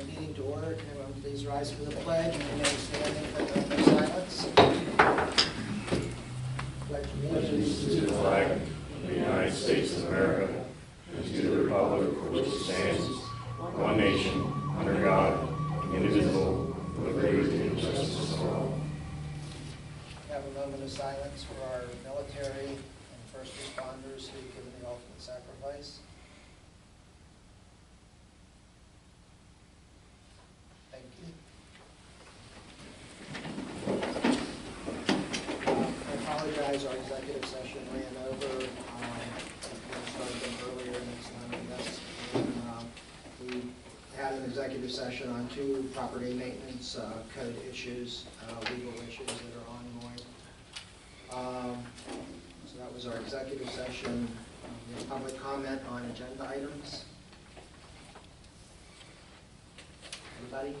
the meeting to order. Can everyone please rise for the pledge and remain standing for the moment of silence? Pledge allegiance to the flag of the United States of America and to the republic for which it stands, one nation, under God, indivisible, with liberty and justice for all. Have a moment of silence for our military and first responders who've given the ultimate sacrifice. Thank you. I apologize, our executive session ran over. We started them earlier next time, I guess. And, we had an executive session on two property maintenance code issues, legal issues that are ongoing. So that was our executive session. We have public comment on agenda items. Anybody?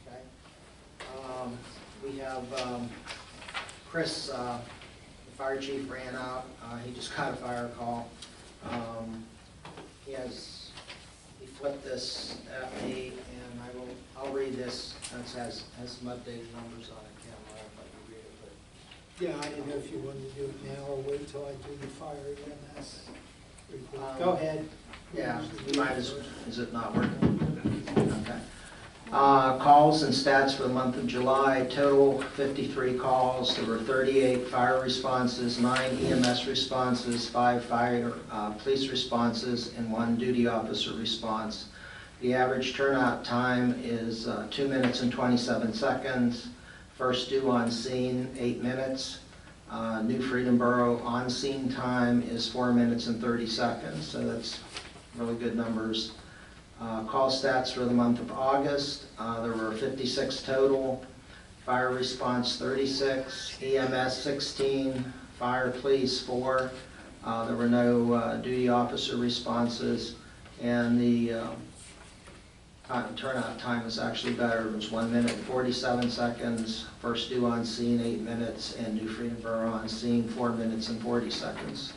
Okay. We have Chris, the fire chief, ran out. He just got a fire call. He flipped this at me, and I'll read this. It has some updated numbers on it. Cam, I'll let you read it. But Yeah, I didn't know if you wanted to do it now or wait till I do the fire EMS report. Go ahead. Yeah, you might as, is it not working? Okay. Calls and stats for the month of July, total 53 calls. There were 38 fire responses, 9 EMS responses, 5 fire police responses, and 1 duty officer response. The average turnout time is 2 minutes and 27 seconds. First due on scene, 8 minutes. New Freedom Borough on scene time is 4 minutes and 30 seconds, so that's really good numbers. Call stats for the month of August, there were 56 total, fire response 36, EMS 16, fire police 4, there were no duty officer responses, and the turnout time is actually better. It was 1 minute and 47 seconds, first due on scene 8 minutes, and New Freedom Borough on scene 4 minutes and 40 seconds.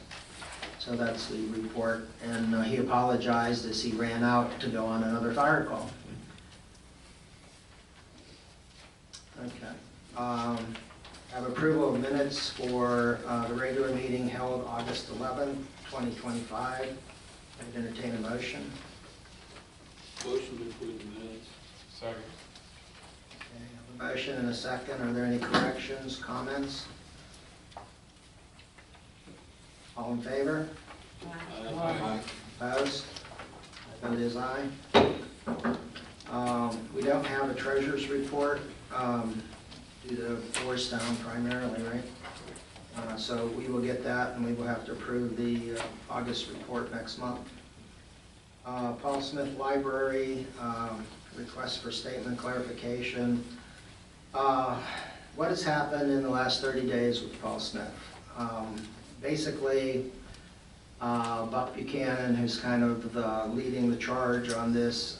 So that's the report, and he apologized as he ran out to go on another fire call. Okay. Have approval of minutes for the regular meeting held August 11th, 2025. I'd entertain a motion. Motion to approve the minutes. Second. Okay, I have a motion and a second. Are there any corrections, comments? All in favor? Aye. Opposed? My vote is aye. We don't have a treasurer's report due to force down primarily, right? So we will get that, and we will have to approve the August report next month. Paul Smith Library, request for statement clarification. What has happened in the last 30 days with Paul Smith? Basically, Buck Buchanan, who's kind of leading the charge on this,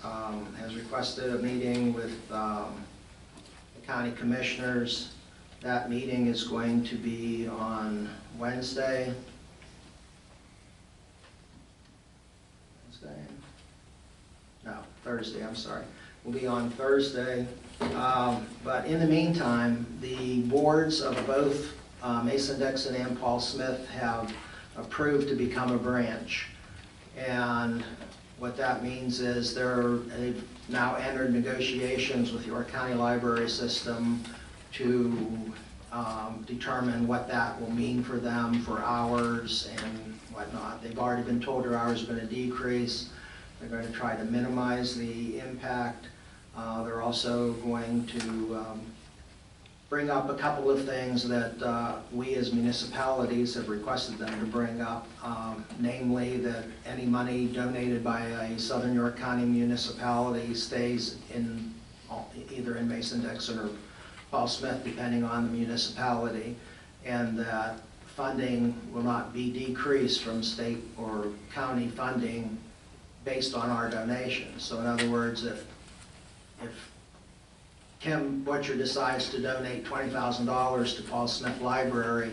has requested a meeting with the county commissioners. That meeting is going to be on Wednesday. No, Thursday, I'm sorry. Will be on Thursday. But in the meantime, the boards of both Mason-Dixon and Paul Smith have approved to become a branch. And what that means is they've now entered negotiations with York County Library System to determine what that will mean for them for hours and whatnot. They've already been told their hours are going to decrease. They're going to try to minimize the impact. They're also going to bring up a couple of things that we as municipalities have requested them to bring up, namely that any money donated by a Southern York County municipality stays in either in Mason-Dixon or Paul Smith, depending on the municipality, and that funding will not be decreased from state or county funding based on our donations. So in other words, if Kim Butcher decides to donate $20,000 to Paul Smith Library,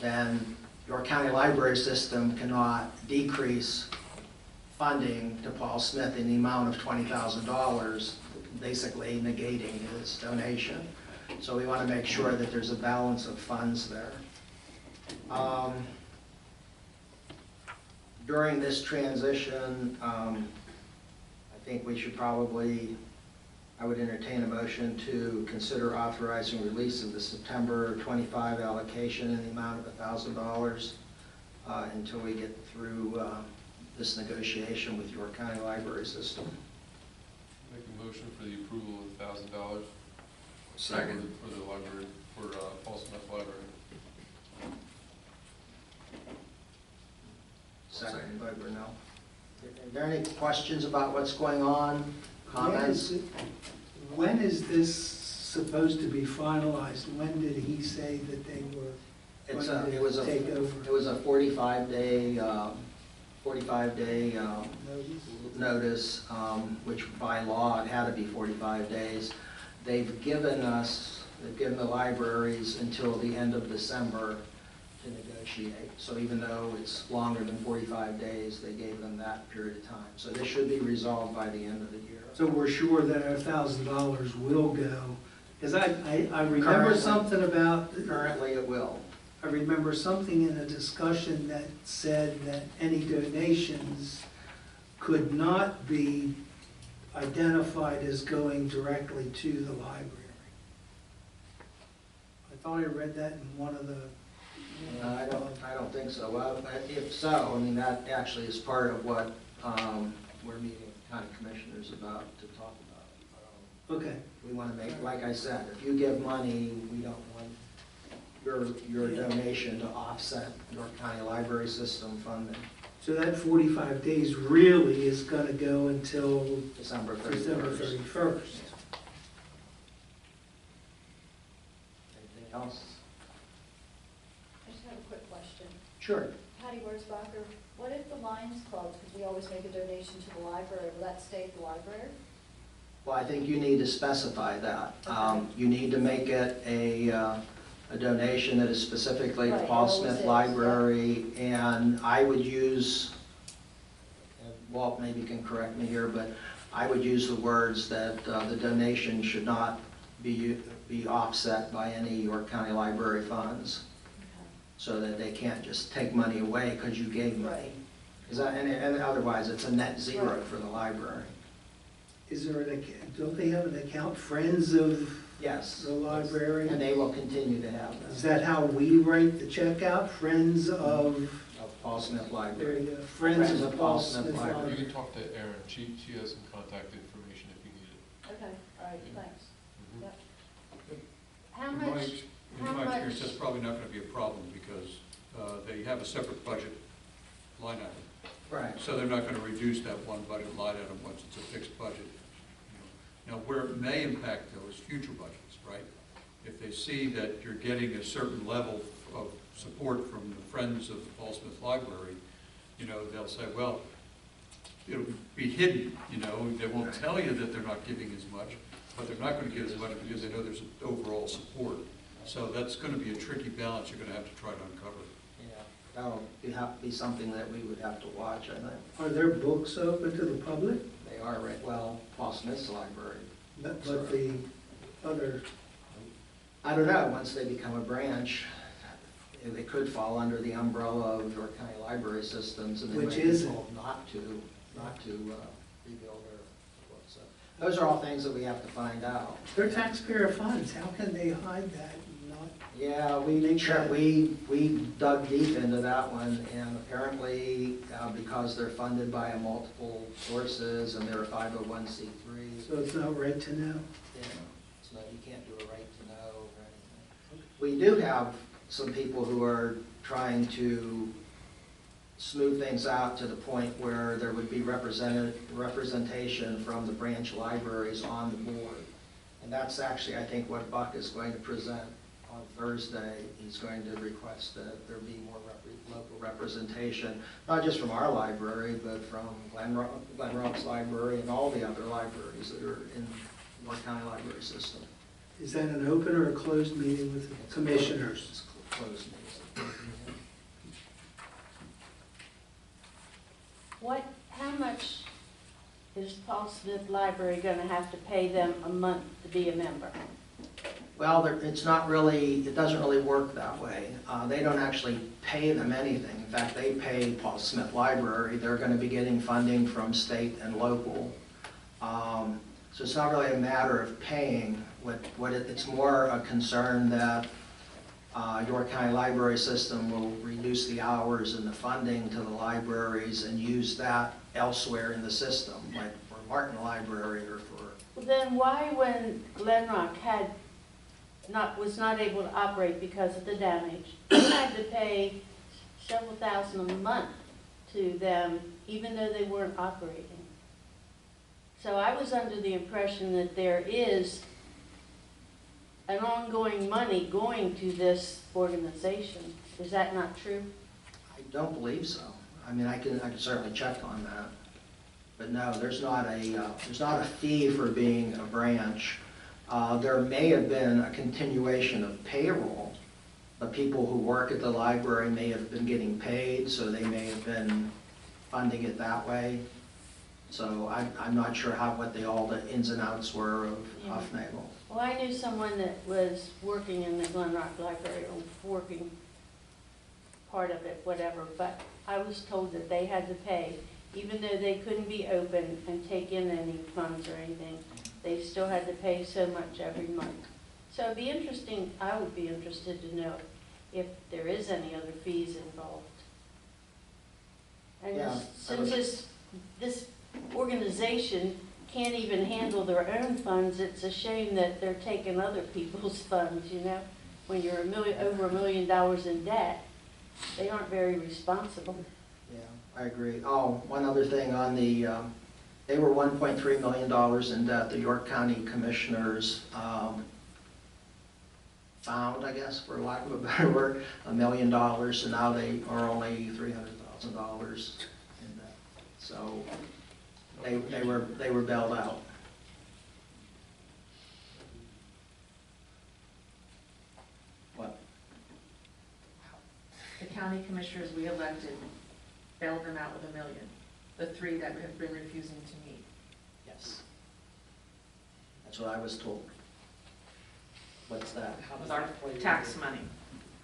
then York County Library System cannot decrease funding to Paul Smith in the amount of $20,000, basically negating his donation. So we want to make sure that there's a balance of funds there. During this transition, I think we should probably, I would entertain a motion to consider authorizing release of the September 25 allocation in the amount of $1,000 until we get through this negotiation with York County Library System. Make a motion for the approval of $1,000. Second. For the library, for Paul Smith Library. Second by Brunel. Are there any questions about what's going on? Comments? When is this supposed to be finalized? When did he say that they were It's going it was to a take it over? was a 45-day Notice? notice, which by law it had to be 45 days. They've given the libraries until the end of December to negotiate. So even though it's longer than 45 days, they gave them that period of time. So this should be resolved by the end of the year. So we're sure that our $1,000 will go, because I remember Currently- something about, Currently it will. I remember something in a discussion that said that any donations could not be identified as going directly to the library. I thought I read that in one of the. I don't think so. Well, if so, I mean, that actually is part of what we're meeting with county commissioners about to talk about. Okay, We want to make, like I said, if you give money, we don't want your donation to offset York County Library System funding, so that 45 days really is gonna go until December December 31st. 31st. Anything else? I just have a quick question. Sure. Patty Wurzbacher, what if the Lions Club, because we always make a donation to the library, will that stay at the library? Well, I think you need to specify that. You need to make it a donation that is specifically to Right, Paul it always Smith is, Library, and I would use, and Walt maybe can correct me here, but I would use the words that the donation should not be offset by any York County Library funds, so that they can't just take money away because you gave money. And otherwise, it's a net zero Right. for the library. Is there don't they have an account, Friends of Yes, the Library? and they will continue to have Is that. that how we write the check out? Friends of, Of Paul Smith there Library. you go, Friends of Paul Smith You Library. can talk to Erin, she has some contact information if you need it. Okay, all right, thanks. Mhm. Yep. How In my much, ex- how In my much- experience, that's probably not gonna be a problem, because they have a separate budget line item. Right. So they're not gonna reduce that one budget line item once it's a fixed budget. Now, where it may impact though is future budgets, right? If they see that you're getting a certain level of support from the Friends of the Paul Smith Library, they'll say, well, it'll be hidden, they won't tell you that they're not giving as much, but they're not gonna give as much because they know there's an overall support. So that's gonna be a tricky balance you're gonna have to try to uncover. Yeah, that'll have to be something that we would have to watch, I think. Are there books open to the public? They are, right, well, Paul Smith's library. But the other, I don't know, once they become a branch, they could fall under the umbrella of York County Library Systems, and they Which might is be it? told not to rebuild their books. So those are all things that we have to find out. they're taxpayer funds, how can they hide that and not? Yeah, we dug deep into that one, and apparently, because they're funded by multiple sources and they're a 501c3, So it's not right to know? so you can't do a right to know or anything. We do have some people who are trying to smooth things out to the point where there would be representation from the branch libraries on the board. And that's actually, I think, what Buck is going to present on Thursday. He's going to request that there be more local representation, not just from our library, but from Glen Rock's library and all the other libraries that are in the York County Library System. Is that an open or a closed meeting with the commissioners? It's closed meeting. how much is Paul Smith Library gonna have to pay them a month to be a member? Well, it's not really, it doesn't really work that way. They don't actually pay them anything. In fact, they pay Paul Smith Library. They're going to be getting funding from state and local. So it's not really a matter of paying. It's more a concern that York County Library System will reduce the hours and the funding to the libraries and use that elsewhere in the system, like for Martin Library or for... Well, then why, when Glenrock was not able to operate because of the damage, they had to pay several thousand a month to them, even though they weren't operating? So I was under the impression that there is an ongoing money going to this organization. Is that not true? I don't believe so. I mean, I can certainly check on that. But no, there's not a fee for being a branch. There may have been a continuation of payroll. The people who work at the library may have been getting paid, so they may have been funding it that way. So I'm not sure what all the ins and outs were of Huffnagle. Well, I knew someone that was working in the Glenrock Library, or working part of it, whatever, but I was told that they had to pay, even though they couldn't be open and take in any funds or anything. They still had to pay so much every month. So it'd be interesting, I would be interested to know if there is any other fees involved. And Yeah, since this organization can't even handle their own funds, it's a shame that they're taking other people's funds, you know? When you're over $1 million in debt, they aren't very responsible. Yeah, I agree. Oh, one other thing on the, they were $1.3 million in debt. The York County Commissioners found, I guess, for lack of a better word, $1 million, and now they are only $300,000 in debt. So they were bailed out. What? The county commissioners we elected bailed them out with $1 million, the 3 that have been refusing to meet. Yes. That's what I was told. What's that? How does With our that play tax into- money.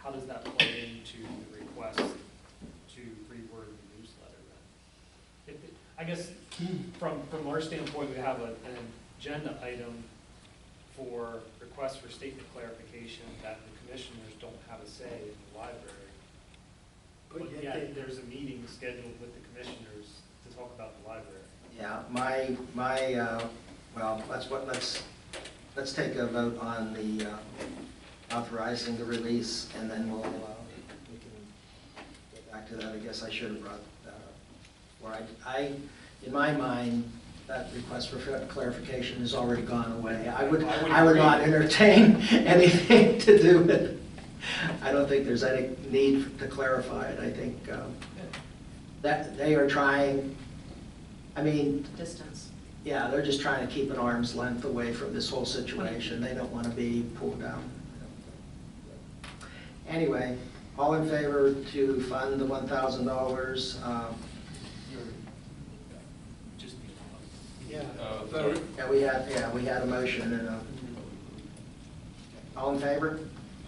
How does that play into the request to reword the newsletter then? I guess from our standpoint, we have an agenda item for requests for statement clarification that the commissioners don't have a say in the library. But yet there's a meeting scheduled with the commissioners to talk about the library. Yeah, well, let's take a vote on the authorizing the release, and then we can get back to that. I guess I should have brought that up. Where in my mind, that request for clarification has already gone away. I would not entertain anything to do with it. I don't think there's any need to clarify it. I think that they are trying, I mean, Distance. yeah, they're just trying to keep an arm's length away from this whole situation. They don't want to be pulled down. Anyway, all in favor to fund the $1,000? Just Yeah. Sorry. Yeah, we had a motion and a, all in favor?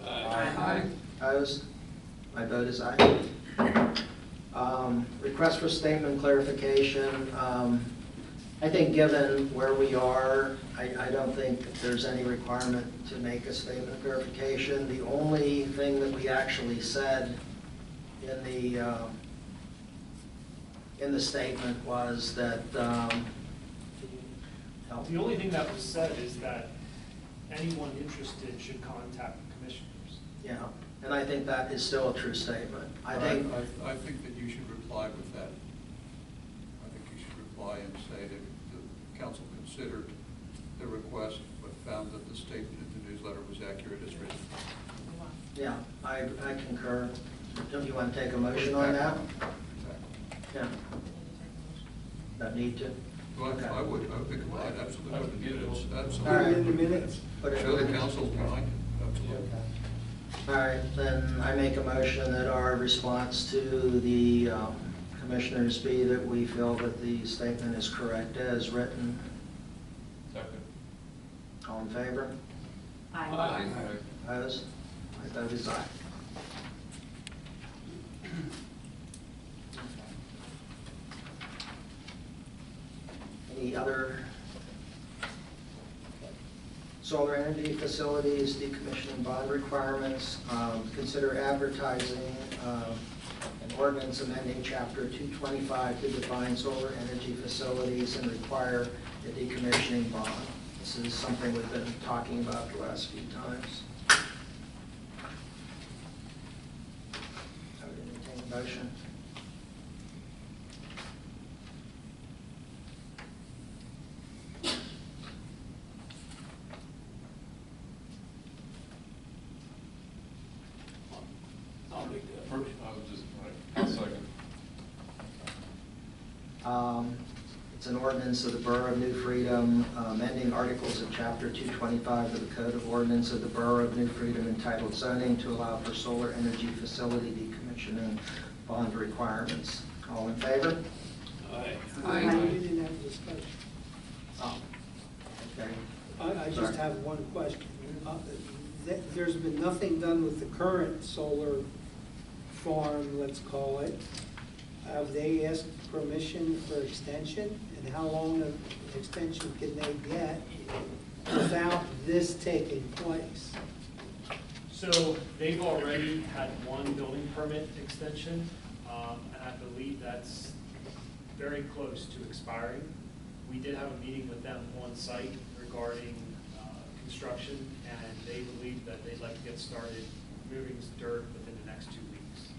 Aye. Opposed? My vote is aye. Request for statement clarification. I think given where we are, I don't think there's any requirement to make a statement of clarification. The only thing that we actually said in the statement was that, The only thing that was said is that anyone interested should contact the commissioners. yeah, and I think that is still a true statement. I But think, I think that you should reply with that. I think you should reply and say that the council considered the request, but found that the statement in the newsletter was accurate as written. yeah, I concur. Don't you want to take a motion on that? Yeah. Don't need to? Well, I would think about it, absolutely. I would get it. It's All Put right. it in the minutes. Put it- Show the council behind it, absolutely. All right, then I make a motion that our response to the Commissioners be that we feel that the statement is correct as written. Second. All in favor? Aye. Opposed? My vote is aye. Any other solar energy facilities, decommissioning bond requirements? Consider advertising an ordinance amending Chapter 225 to define solar energy facilities and require a decommissioning bond. This is something we've been talking about the last few times. I would entertain a motion. I'll make that motion. I was just, right, second. It's an ordinance of the Borough of New Freedom, amending articles of Chapter 225 of the Code of Ordinance of the Borough of New Freedom entitled Zoning to allow for solar energy facility decommissioning bond requirements. All in favor? Aye. We didn't have a discussion. Oh, okay. I just Sorry. have one question. There's been nothing done with the current solar farm, let's call it. Have they asked permission for extension? And how long of extension can they get without this taking place? So they've already had one building permit extension, and I believe that's very close to expiring. We did have a meeting with them on site regarding construction, and they believe that they'd like to get started moving dirt within the next 2 weeks.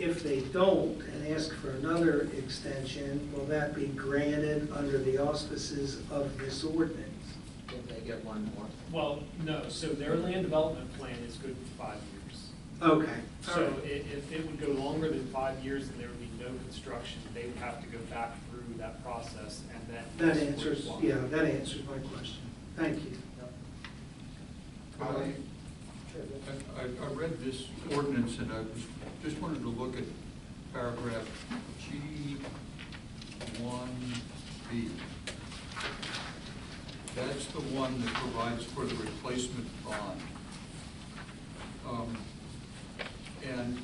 If they don't and ask for another extension, will that be granted under the auspices of this ordinance? If they get one more. Well, no, so their land development plan is good for 5 years. Okay. all So right. if it would go longer than 5 years, then there would be no construction. They would have to go back through that process and then. That answers, yeah, that answers my question. Thank you. I read this ordinance and I just wanted to look at paragraph G1B. That's the one that provides for the replacement bond. And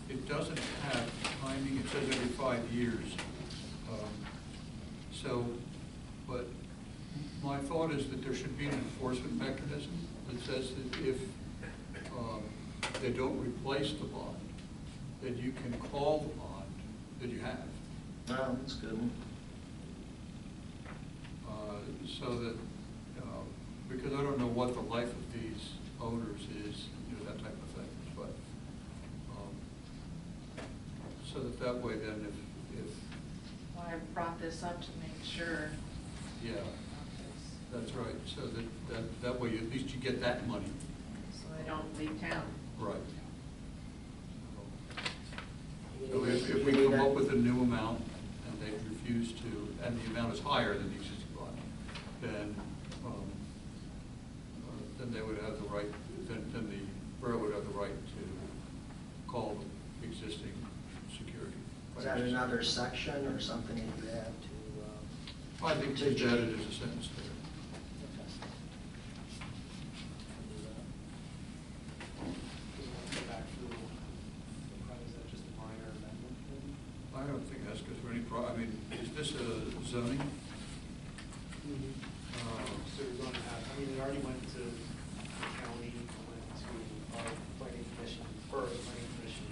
it doesn't have timing, it says every 5 years. But my thought is that there should be an enforcement mechanism that says that if they don't replace the bond, that you can call the bond that you have. Oh, that's good. So that, because I don't know what the life of these owners is, that type of thing, but, so that way then if, Well, I brought this up to make sure. yeah, that's right, so that way at least you get that money. So they don't leave town. Right. So if we come up with a new amount and they refuse to, and the amount is higher than the existing bond, then they would have the right, then the borough would have the right to call the existing security. Is that another section or something that you add to? I think they've added as a sentence there. Is that just a minor amendment? I don't think that's because of any I mean, is this a zoning? So we're going to have, I mean, it already went to the county, went to our planning commission, first planning commission.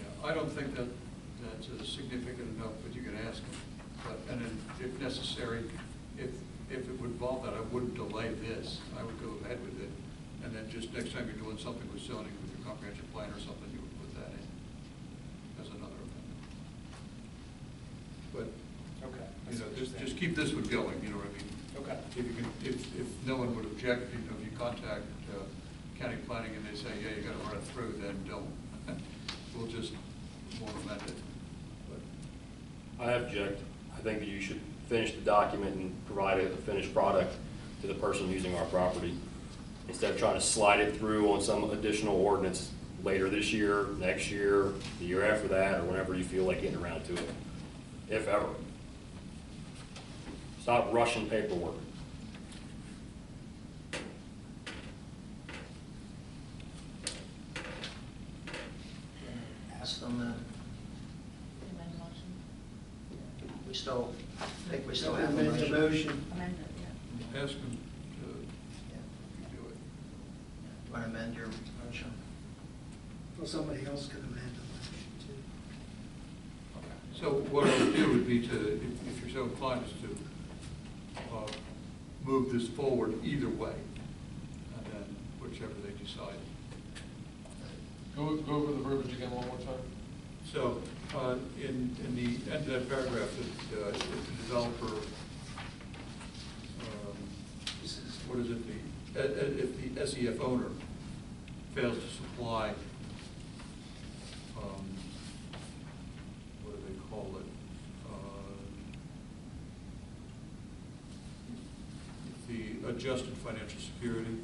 Yeah, I don't think that that's significant enough, but you can ask them. But, and then if necessary, if it would involve that, I wouldn't delay this. I would go ahead with it. And then just next time you're doing something with zoning, with your comprehensive plan or something, you would put that in as another amendment. But, Okay. just keep this one going, you know what I mean? Okay. If you can, if no one would object, if you contact county planning and they say, yeah, you gotta run it through, then don't. We'll just, won't amend it. But I object. I think that you should finish the document and provide a finished product to the person using our property, instead of trying to slide it through on some additional ordinance later this year, next year, the year after that, or whenever you feel like getting around to it, if ever. Stop rushing paperwork. Ask them, Amend the motion. we still, I think we still have the Amend the motion. motion. Amend it, yeah. Ask them to Yeah. do it. Want to amend your motion? Well, somebody else could amend the motion too. So what I would do would be to, if you're so inclined, is to move this forward either way, and then whichever they decide. Go over the verbiage again one more time. So, in the end of that paragraph, if the developer, what is it, if the SEF owner fails to supply, what do they call it? The adjusted financial security,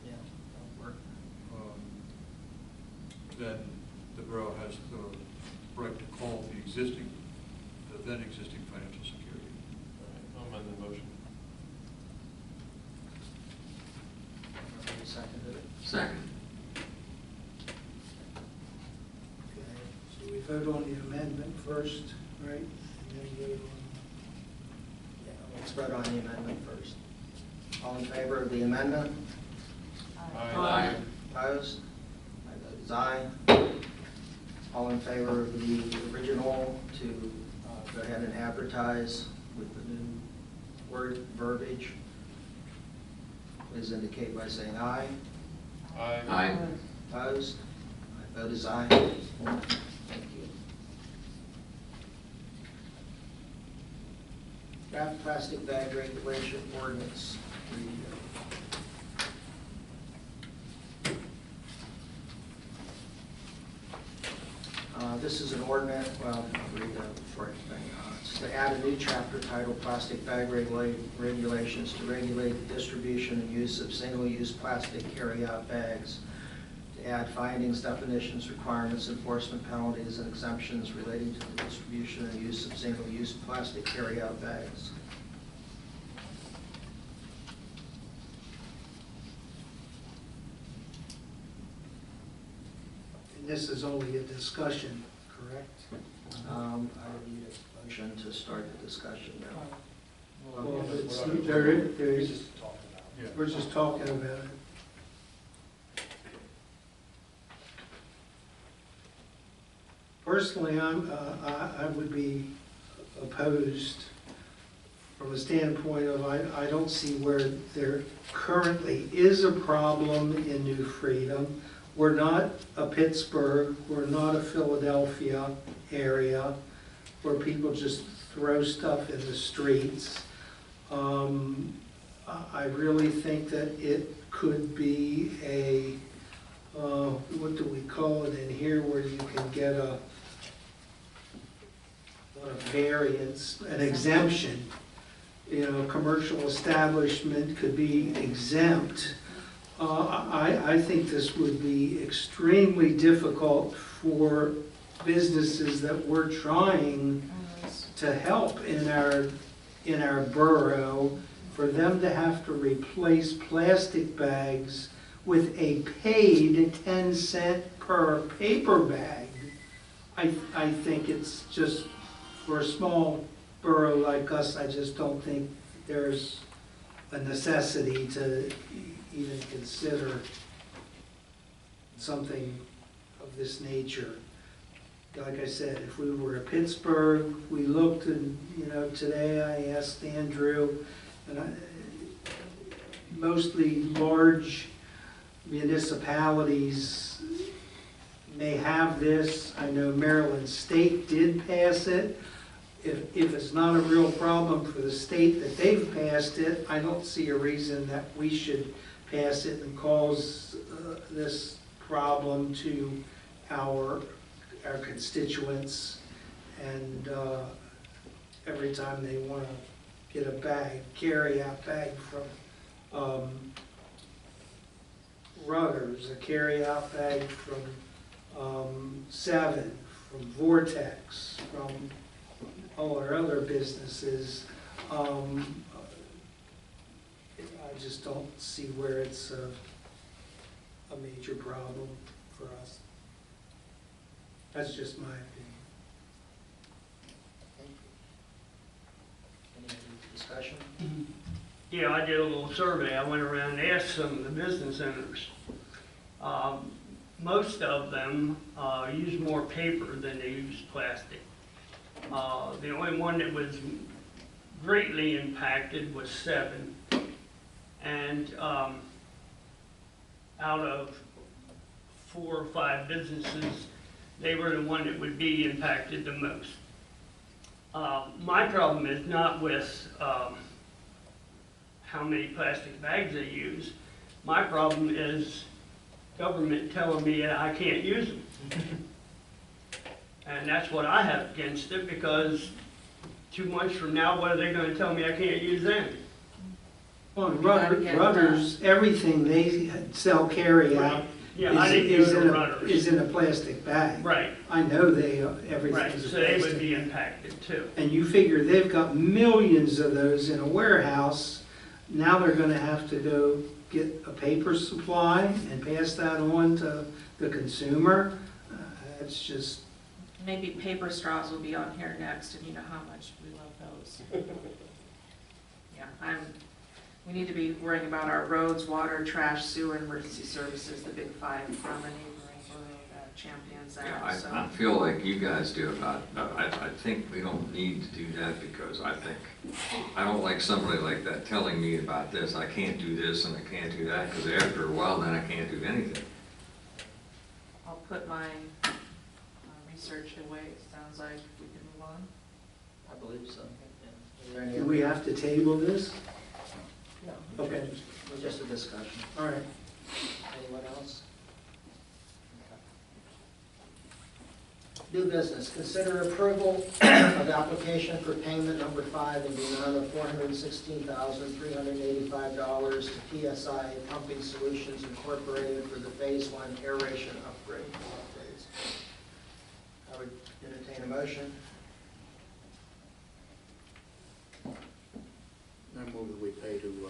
Yeah, that'll work. then the borough has the right to call the then existing financial security. I'll amend the motion. Everybody seconded it? Second. Okay, so we vote on the amendment first, right? And then vote Yeah, let's vote on the amendment first. All in favor of the amendment? Aye. Opposed? My vote is aye. All in favor of the original to go ahead and advertise with the new word verbiage? Please indicate by saying aye. Aye. Aye. Opposed? My vote is aye. Thank you. Draft plastic bag regulation ordinance review. This is an ordinance, well, I'll read the short thing. It's to add a new chapter titled Plastic Bag Regulations to regulate the distribution and use of single-use plastic carry-out bags, to add findings, definitions, requirements, enforcement penalties, and exemptions relating to the distribution and use of single-use plastic carry-out bags. And this is only a discussion, correct? I need a motion to start the discussion now. Well, it's, We're not- there is, Yeah. we're just talking about it. Personally, I would be opposed from a standpoint of, I don't see where there currently is a problem in New Freedom. We're not a Pittsburgh, we're not a Philadelphia area where people just throw stuff in the streets. I really think that it could be a, what do we call it in here, where you can get a variance, an exemption. You know, commercial establishment could be exempt. I think this would be extremely difficult for businesses that we're trying to help in our borough, for them to have to replace plastic bags with a paid 10-cent per paper bag. I think it's just, for a small borough like us, I just don't think there's a necessity to even consider something of this nature. Like I said, if we were at Pittsburgh, we looked and, you know, today I asked Andrew, and mostly large municipalities may have this. I know Maryland State did pass it. If it's not a real problem for the state that they've passed it, I don't see a reason that we should pass it and cause this problem to our constituents. And every time they want to get a bag, carry-out bag from Rudders, a carry-out bag from Seven, from Vortex, from all our other businesses. I just don't see where it's a major problem for us. That's just my opinion. Any discussion? Yeah, I did a little survey. I went around and asked some of the business owners. Most of them use more paper than they use plastic. The only one that was greatly impacted was Seven. And out of 4 or 5 businesses, they were the one that would be impacted the most. My problem is not with how many plastic bags they use. My problem is government telling me that I can't use them. And that's what I have against it, because 2 months from now, what are they gonna tell me I can't use them? Well, gotta get it Rudders, everything they sell carry-out Yeah, I didn't use the runners. is in a plastic bag. Right, I know right, everything's a so they would plastic. be impacted too. And you figure they've got millions of those in a warehouse. Now they're gonna have to go get a paper supply and pass that on to the consumer. It's just, Maybe paper straws will be on here next, and you know how much we love those. Yeah, we need to be worrying about our roads, water, trash, sewer, emergency services, the big 5 from a neighboring borough that champions Yeah, that, so. I feel like you guys do about, I think we don't need to do that, because I don't like somebody like that telling me about this, I can't do this and I can't do that, because after a while then I can't do anything. I'll put my research away. It sounds like we can move on. I believe so. Is there any do we have to table this? No. Okay, It was just a discussion. all right. Anyone else? New business, consider approval of application for payment number 5 in the amount of $416,385 to PSI Pumping Solutions Incorporated for the Phase 1 aeration upgrades. I would entertain a motion. I move that we pay to,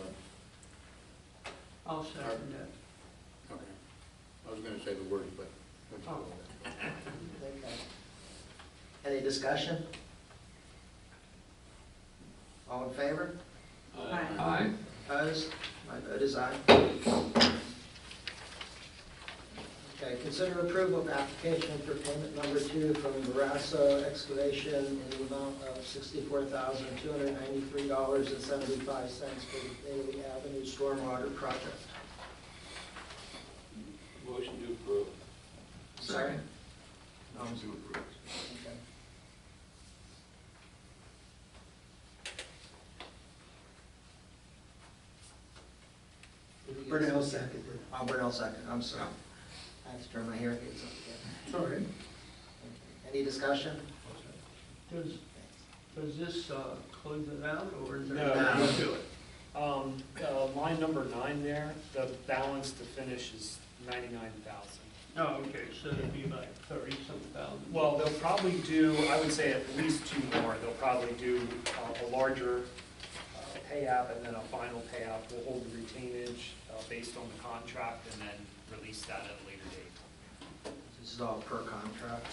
I'll second that. okay, I was gonna say the word, but. Oh. Okay. Any discussion? All in favor? Aye. Aye. Opposed? My vote is aye. Okay, consider approval of application for payment number 2 from Borough Excavation in the amount of $64,293.75 for the Bailey Avenue Stormwater Project. Motion to approve. Second. Um, To approve. Okay. Burnell seconded. Oh, Burnell second, I'm sorry. I have to turn my hearing aids up again. It's all right. Okay. Any discussion? Does this close it out, or is there No. more to it? Line number 9 there, the balance to finish is 99,000. Oh, okay, so it'd be like 30-something thousand. Well, they'll probably do, I would say at least 2 more. They'll probably do a larger pay app and then a final pay app. We'll hold the retainage based on the contract and then release that at a later date. This is all per contract.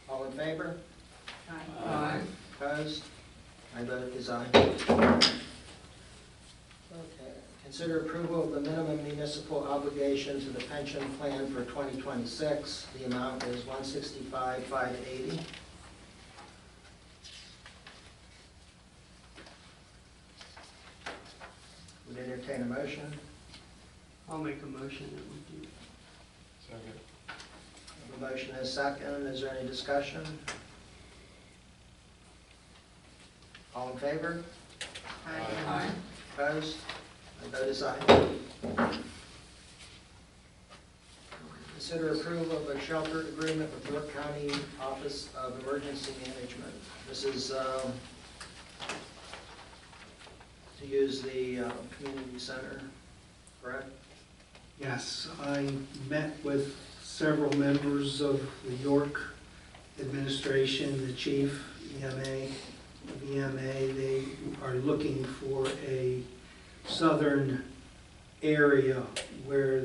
All in favor? Aye. Aye. Opposed? My vote is aye. Okay. Consider approval of the minimum municipal obligation to the pension plan for 2026. The amount is $165,580. Would entertain a motion. I'll make a motion that we do. Second. The motion is second. Is there any discussion? All in favor? Aye. Opposed? My vote is aye. Consider approval of a shelter agreement with York County Office of Emergency Management. This is to use the community center correct? Yes, I met with several members of the York administration, the chief, EMA. They are looking for a southern area where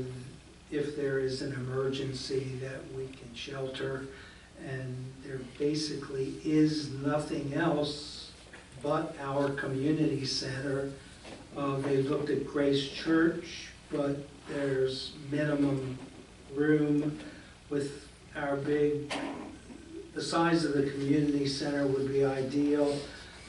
if there is an emergency that we can shelter. And there basically is nothing else but our community center. They looked at Grace Church, but there's minimum room with our the size of the community center would be ideal,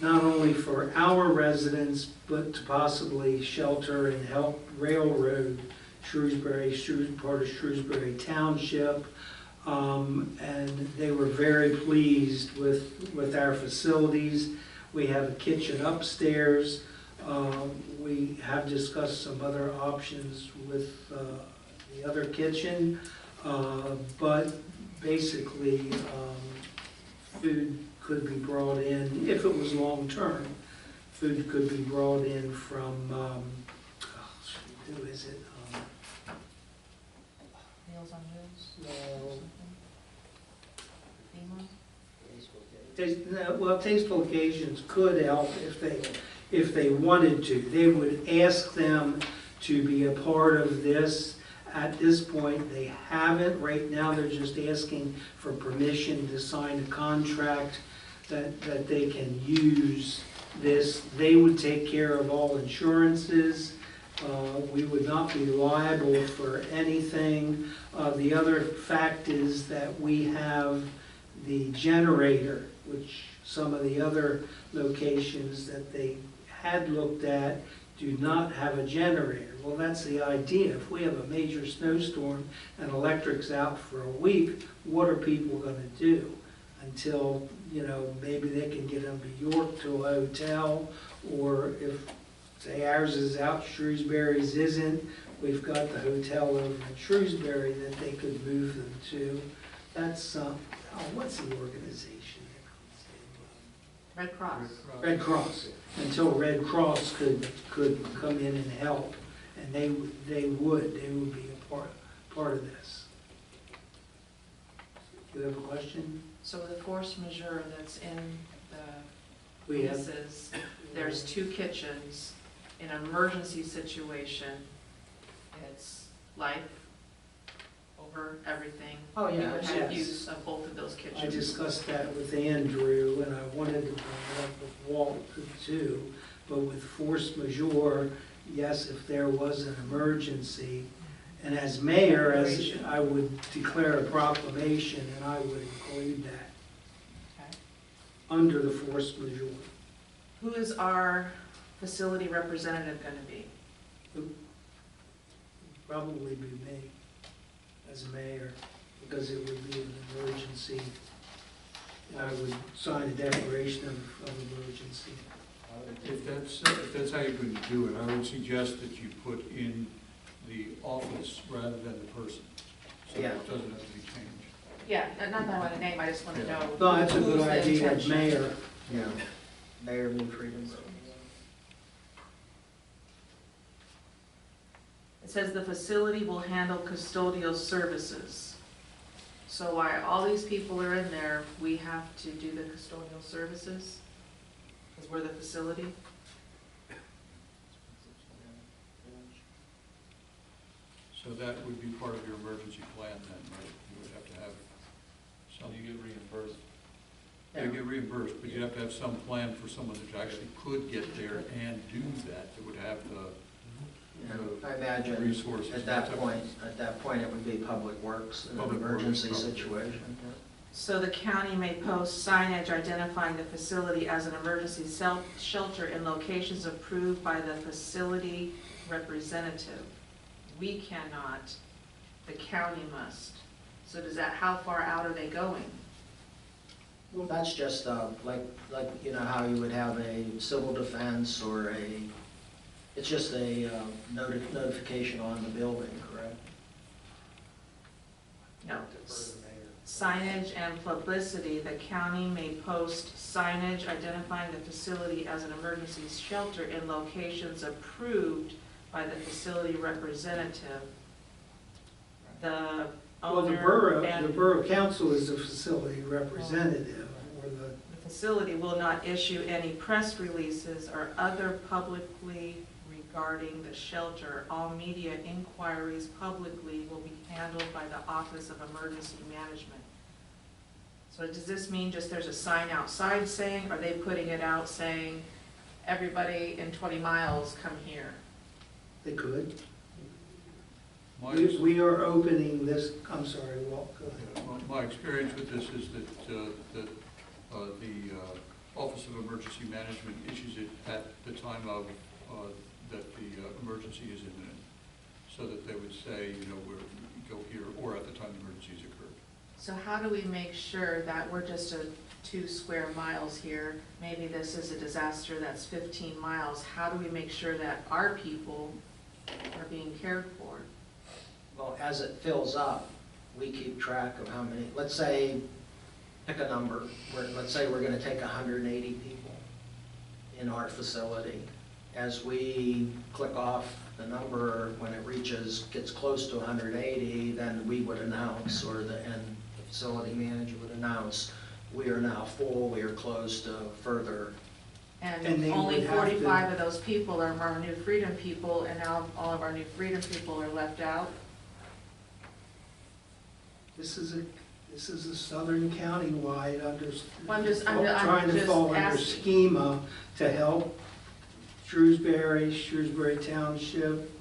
not only for our residents, but to possibly shelter and help railroad Shrewsbury, part of Shrewsbury Township. And they were very pleased with our facilities. We have a kitchen upstairs. We have discussed some other options with the other kitchen, but basically food could be brought in, if it was long-term, food could be brought in from, who is it? Meals on Wheels? No. FEMA? Well, Tasteful Occasions could help if they wanted to. They would ask them to be a part of this. At this point, they haven't. Right now, they're just asking for permission to sign a contract that they can use this. They would take care of all insurances. We would not be liable for anything. The other fact is that we have the generator, which some of the other locations that they had looked at do not have a generator. Well, that's the idea. If we have a major snowstorm and electric's out for a week, what are people going to do? Until, maybe they can get them to York to a hotel, or if, say, ours is out, Shrewsbury's isn't, we've got the hotel over in Shrewsbury that they could move them to. That's, what's the organization? Red Cross. Red Cross, until Red Cross could come in and help, and they would be a part of this. Do you have a question? So the force majeure that's in the We have, leases, there's 2 kitchens. In an emergency situation, it's life over everything. Oh, yeah, We would have yes. use of both of those kitchens. I discussed that with Andrew, and I wanted to bring it up with Walt too, but with force majeure, yes, if there was an emergency, and as mayor, I would declare a proclamation, and I would include that Okay. under the force majeure. Who is our facility representative going to be? Probably be me as mayor, because it would be an emergency. And I would sign a declaration of emergency. If that's how you're going to do it, I would suggest that you put in the office rather than the person. So Yeah. it doesn't have to be changed. Yeah, not that I want to name, I just want to know. No, that's a good who's the idea, intention. mayor. Yeah. Mayor New Freedom. It says the facility will handle custodial services. So while all these people are in there, we have to do the custodial services? Because we're the facility? So that would be part of your emergency plan then, right? You would have to have So some, you get reimbursed. you get reimbursed, but you'd have to have some plan for someone that actually could get there and do that, that would have the I imagine resources. at that point, it would be Public Works in an Public Works, emergency probably. situation. So the county may post signage identifying the facility as an emergency shelter in locations approved by the facility representative. We cannot, the county must. So does that, how far out are they going? Well, that's just like how you would have a civil defense or it's just a notification on the building, correct? No. Signage and publicity, the county may post signage identifying the facility as an emergency shelter in locations approved by the facility representative. The Well, the owner and borough council is the facility representative, or the, the facility will not issue any press releases or other publicly regarding the shelter. All media inquiries publicly will be handled by the Office of Emergency Management. So does this mean just there's a sign outside saying, are they putting it out saying, everybody in 20 miles come here? they could. My, We are opening this, I'm sorry, Walt, go ahead. my experience with this is that, the Office of Emergency Management issues it at the time of, that the emergency is imminent. So that they would say, you know, go here, or at the time the emergency's occurred. So how do we make sure that we're just 2 square miles here? Maybe this is a disaster that's 15 miles. How do we make sure that our people are being cared for? Well, as it fills up, we keep track of how many, let's say, pick a number, let's say we're gonna take 180 people in our facility. As we click off the number, when it gets close to 180, then we would announce, and the facility manager would announce, we are now full, we are closed to further. And they only would have 45 of those people are our New Freedom people, and now all of our New Freedom people are left out? This is a Southern County-wide Well, I'm just trying to fall under asking. schema to help Shrewsbury Township,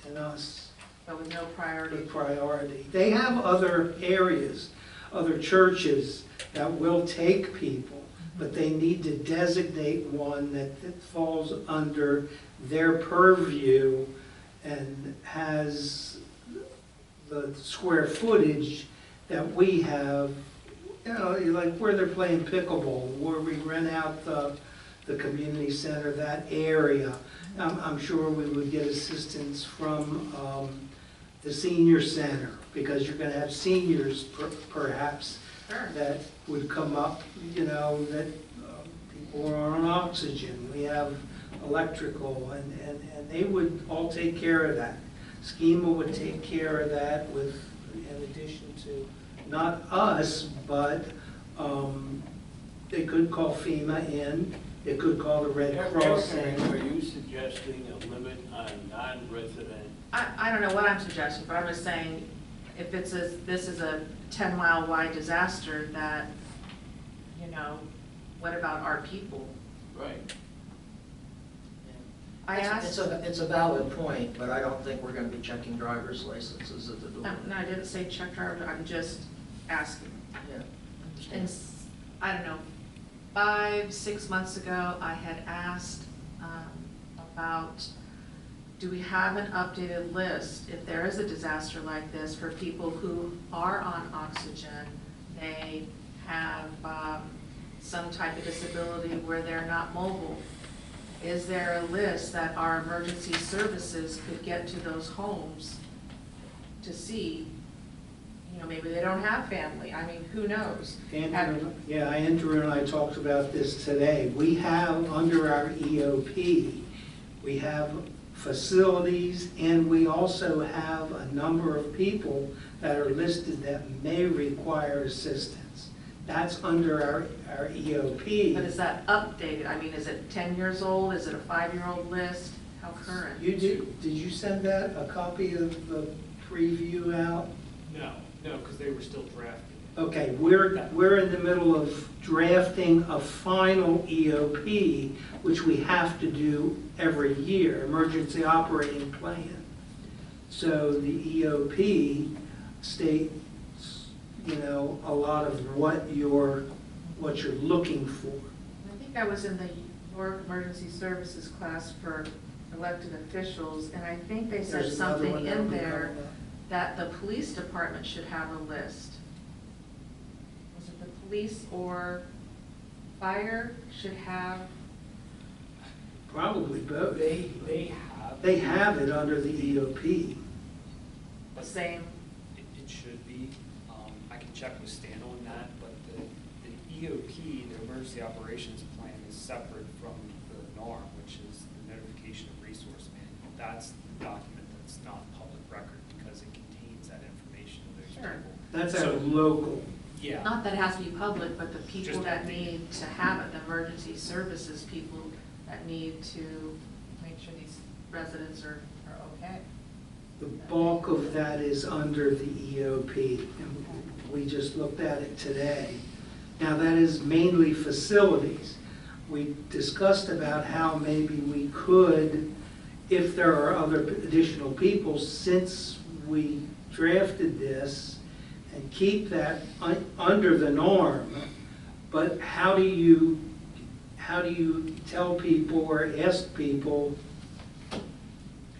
and us But with no priority. with priority. They have other areas, other churches that will take people, but they need to designate one that falls under their purview and has the square footage that we have, you know, like where they're playing pickleball, where we rent out the community center, that area. I'm sure we would get assistance from the senior center, because you're gonna have seniors perhaps Sure. that would come up, you know, that people are on oxygen. We have electrical, and they would all take care of that. Schema would take care of that with, in addition to, not us, but they could call FEMA in, they could call the Red Cross in. Are you suggesting a limit on non-resident? I don't know what I'm suggesting, but I'm just saying, if this is a 10-mile wide disaster, that, you know, what about our people? Right. I asked, It's a valid point, but I don't think we're gonna be checking driver's licenses at the door. no, I didn't say check driver, I'm just asking. Yeah. And I don't know, 5-6 months ago, I had asked about, do we have an updated list, if there is a disaster like this, for people who are on oxygen, they have some type of disability where they're not mobile? Is there a list that our emergency services could get to those homes to see? You know, maybe they don't have family, I mean, who knows? Andrew and I talked about this today. We have, under our EOP, we have facilities, and we also have a number of people that are listed that may require assistance. That's under our EOP. But is that updated? I mean, is it 10 years old? Is it a 5-year-old list? How current? Did you send that, a copy of the preview out? No, because they were still drafting. Okay, we're in the middle of drafting a final EOP, which we have to do every year, Emergency Operating Plan. So the EOP states, you know, a lot of what you're looking for. I think I was in the York Emergency Services class for elected officials, and I think they said There's another something one that in we there call that the police department should have a list. Was it the police or fire should have? Probably both. They have. They have it under the EOP. The same. It should be. I can check with Stan on that, but the EOP, the Emergency Operations Plan, is separate from the NARM, which is the Notification of Resource Manual. That's the That's our So- local. Yeah, Not that it has to be public, but the people Just that that. need to have it, the emergency services people that need to make sure these residents are okay. The bulk of that is under the EOP, and we just looked at it today. Now, that is mainly facilities. We discussed about how maybe we could, if there are other additional people, since we drafted this, and keep that under the norm, but how do you tell people or ask people?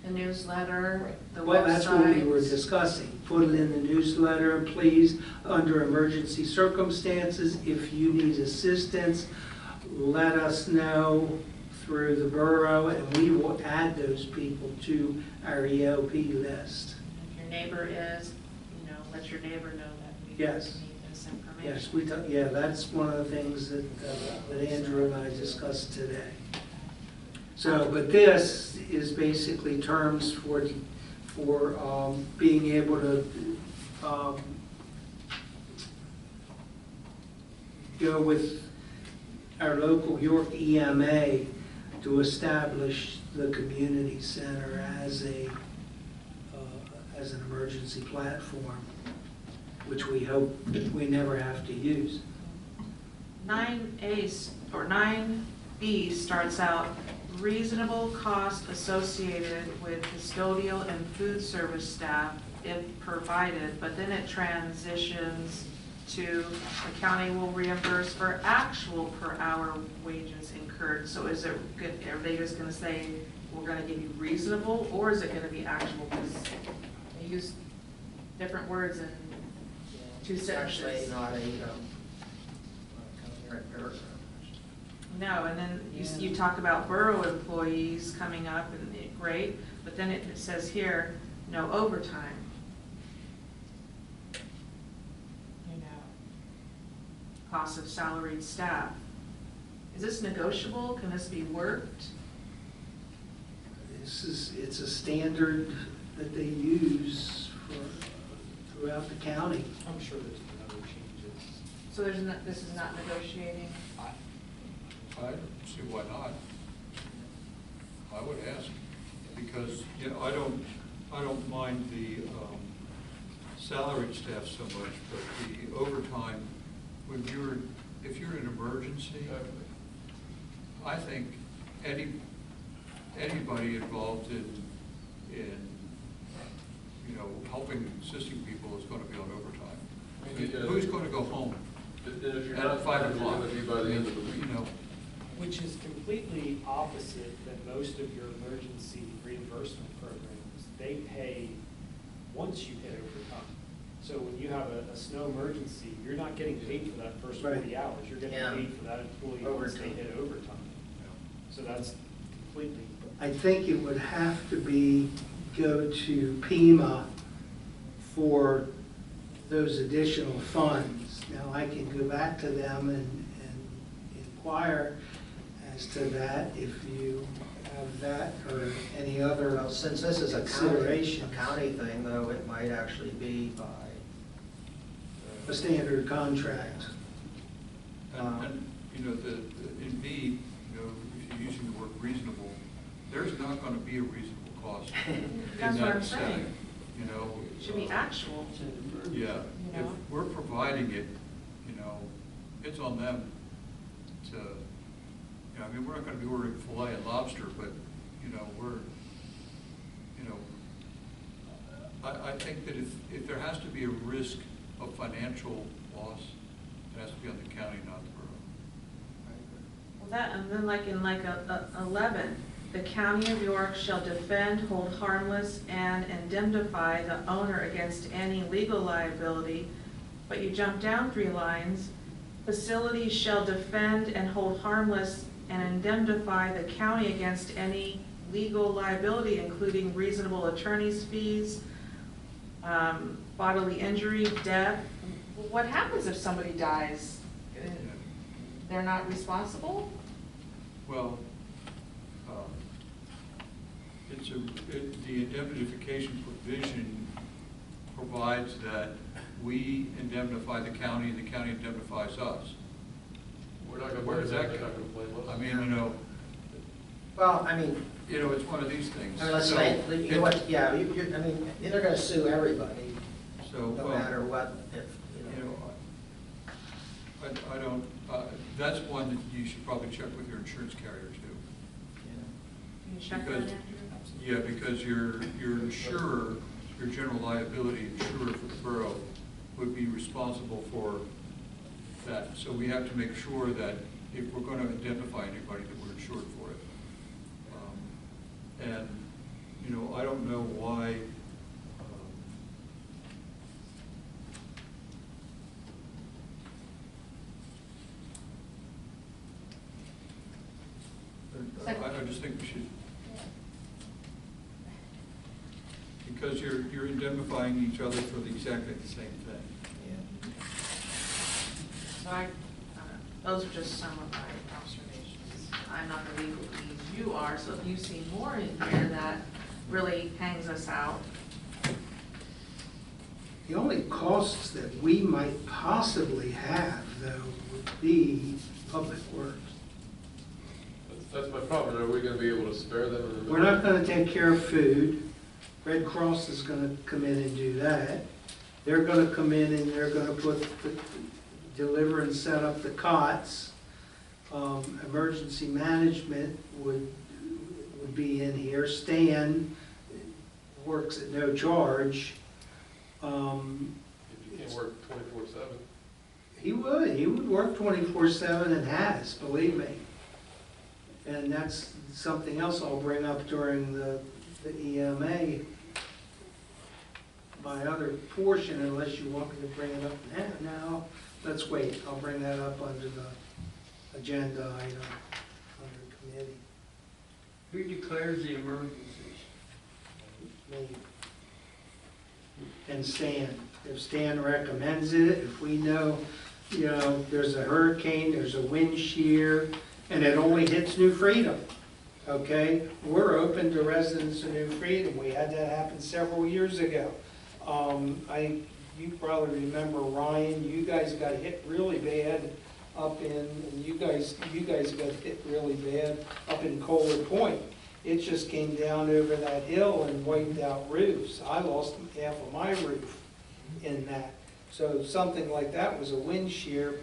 The newsletter, the Well, that's what we were website. discussing. Put it in the newsletter, please, under emergency circumstances. If you need assistance, let us know through the borough, and we will add those people to our EOP list. If your neighbor is, let your neighbor know that we need Yes. this Yes, information. that's one of the things that Andrew and I discussed today. So, but this is basically terms for being able to go with our local York EMA to establish the community center as an emergency platform, which we hope that we never have to use. 9B starts out, reasonable cost associated with custodial and food service staff if provided, but then it transitions to the county will reimburse for actual per hour wages incurred. So is it good, are they just gonna say, we're gonna give you reasonable, or is it gonna be actual? Because they use different words in two It's actually sentences. not a coherent paragraph. No, and then you talk about borough employees coming up, and great, but then it says here, no overtime. Cost of salaried staff. Is this negotiable? Can this be worked? It's a standard that they use throughout the county. I'm sure there's been other changes. So this is not negotiating? I don't see why not. I would ask, because, I don't mind the salaried staff so much, but the overtime, if you're in an emergency, I think anybody involved in helping, assisting people is going to be on overtime. Who's going to go home And if you're at not 5 o'clock? It's going to be by the end of the week. Which is completely opposite than most of your emergency reimbursement programs. They pay once you hit overtime. So when you have a snow emergency, you're not getting paid for that first 40 Right. hours. You're getting Yeah. paid for that employee once they Overtime. hit overtime. So that's completely, I think it would have to go to PEMA for those additional funds. Now, I can go back to them and inquire as to that, if you have that or any other Well, since this is a consideration. county thing, though, it might actually be by. A standard contract. And in B, if you're using the word reasonable, there's not going to be a reasonable cost in That's what I'm that saying. setting, It should be actual. Yeah, if know? we're providing it, it's on them to, we're not gonna be ordering filet and lobster, but, I think that if there has to be a risk of financial loss, it has to be on the county, not the borough. Well, that, and then like in 11, the county of York shall defend, hold harmless, and indemnify the owner against any legal liability. But you jump down 3 lines, facilities shall defend and hold harmless and indemnify the county against any legal liability, including reasonable attorney's fees, bodily injury, death. What happens if somebody dies? They're not responsible? Well, the indemnification provision provides that we indemnify the county and the county indemnifies us. We're not gonna, Where does that they're go? not gonna blame us. I mean, Well, I mean, it's one of these things. let's So say, you know it- what, yeah, I mean, they're gonna sue everybody, So, no well, matter what, if, you know, I don't, that's one that you should probably check with your insurance carrier too. Can you check that, Because- Andrew? Yeah, because your insurer, your general liability insurer for the borough would be responsible for that. So we have to make sure that if we're going to indemnify anybody, that we're insured for it. And, you know, I don't know why, I just think we should, because you're indemnifying each other for exactly the same thing. So those are just some of my observations. I'm not the legal lead, you are, so if you see more in here that really hangs us out. The only costs that we might possibly have, though, would be public works. That's my problem, are we gonna be able to spare them? in the We're not gonna take care of food. Red Cross is gonna come in and do that. They're gonna come in and they're gonna deliver and set up the cots. Emergency management would be in here. Stan works at no charge. If you can't work 24/7. He would work 24/7 and has, believe me. And that's something else I'll bring up during the EMA, my other portion, unless you want me to bring it up now. No, let's wait, I'll bring that up under the agenda item, under committee. Who declares the emergency? Me. And Stan, if Stan recommends it, if we know, there's a hurricane, there's a wind shear, and it only hits New Freedom, okay? We're open to residents of New Freedom. We had that happen several years ago. You probably remember, Ryan, you guys got hit really bad up in, and you guys got hit really bad up in Kohler Point. It just came down over that hill and wiped out roofs. I lost half of my roof in that. So something like that was a wind shear,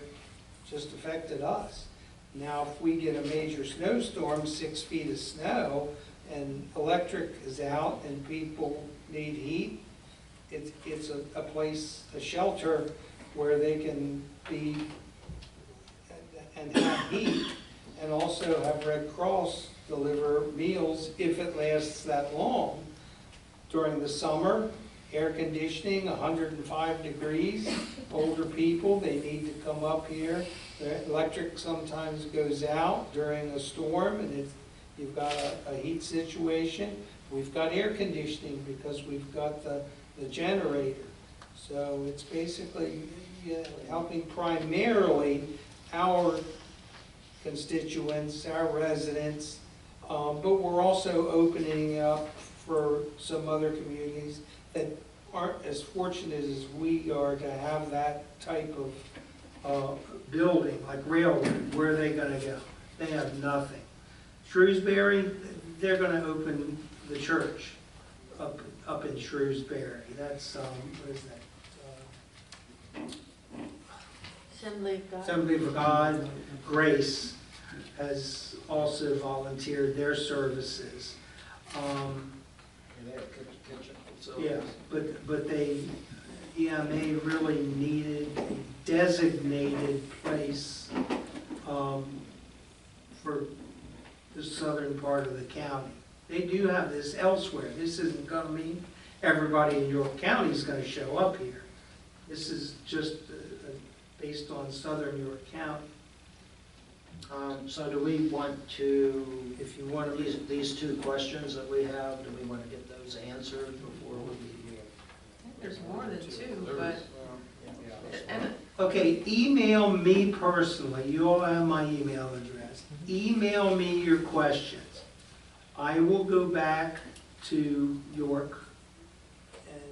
just affected us. Now, if we get a major snowstorm, 6 feet of snow, and electric is out and people need heat, it's a place, a shelter where they can be and have heat, and also have Red Cross deliver meals if it lasts that long. During the summer, air conditioning, 105 degrees, older people, they need to come up here. The electric sometimes goes out during a storm, and you've got a heat situation. We've got air conditioning because we've got the generator. So it's basically helping primarily our constituents, our residents, but we're also opening up for some other communities that aren't as fortunate as we are to have that type of building, like railroad. Where are they gonna go? They have nothing. Shrewsbury, they're gonna open the church up in Shrewsbury. That's, what is that? Assembly of God. Assembly of God, Grace has also volunteered their services. They have kitchen Yeah, facilities. but EMA really needed a designated place for the southern part of the county. They do have this elsewhere. This isn't gonna mean everybody in York County is gonna show up here. This is just based on southern York County. So do we want to, if you want these two questions that we have, do we want to get those answered before we? I think there's more than two, There but, was, and Okay, email me personally. You all have my email address. Email me your questions. I will go back to York and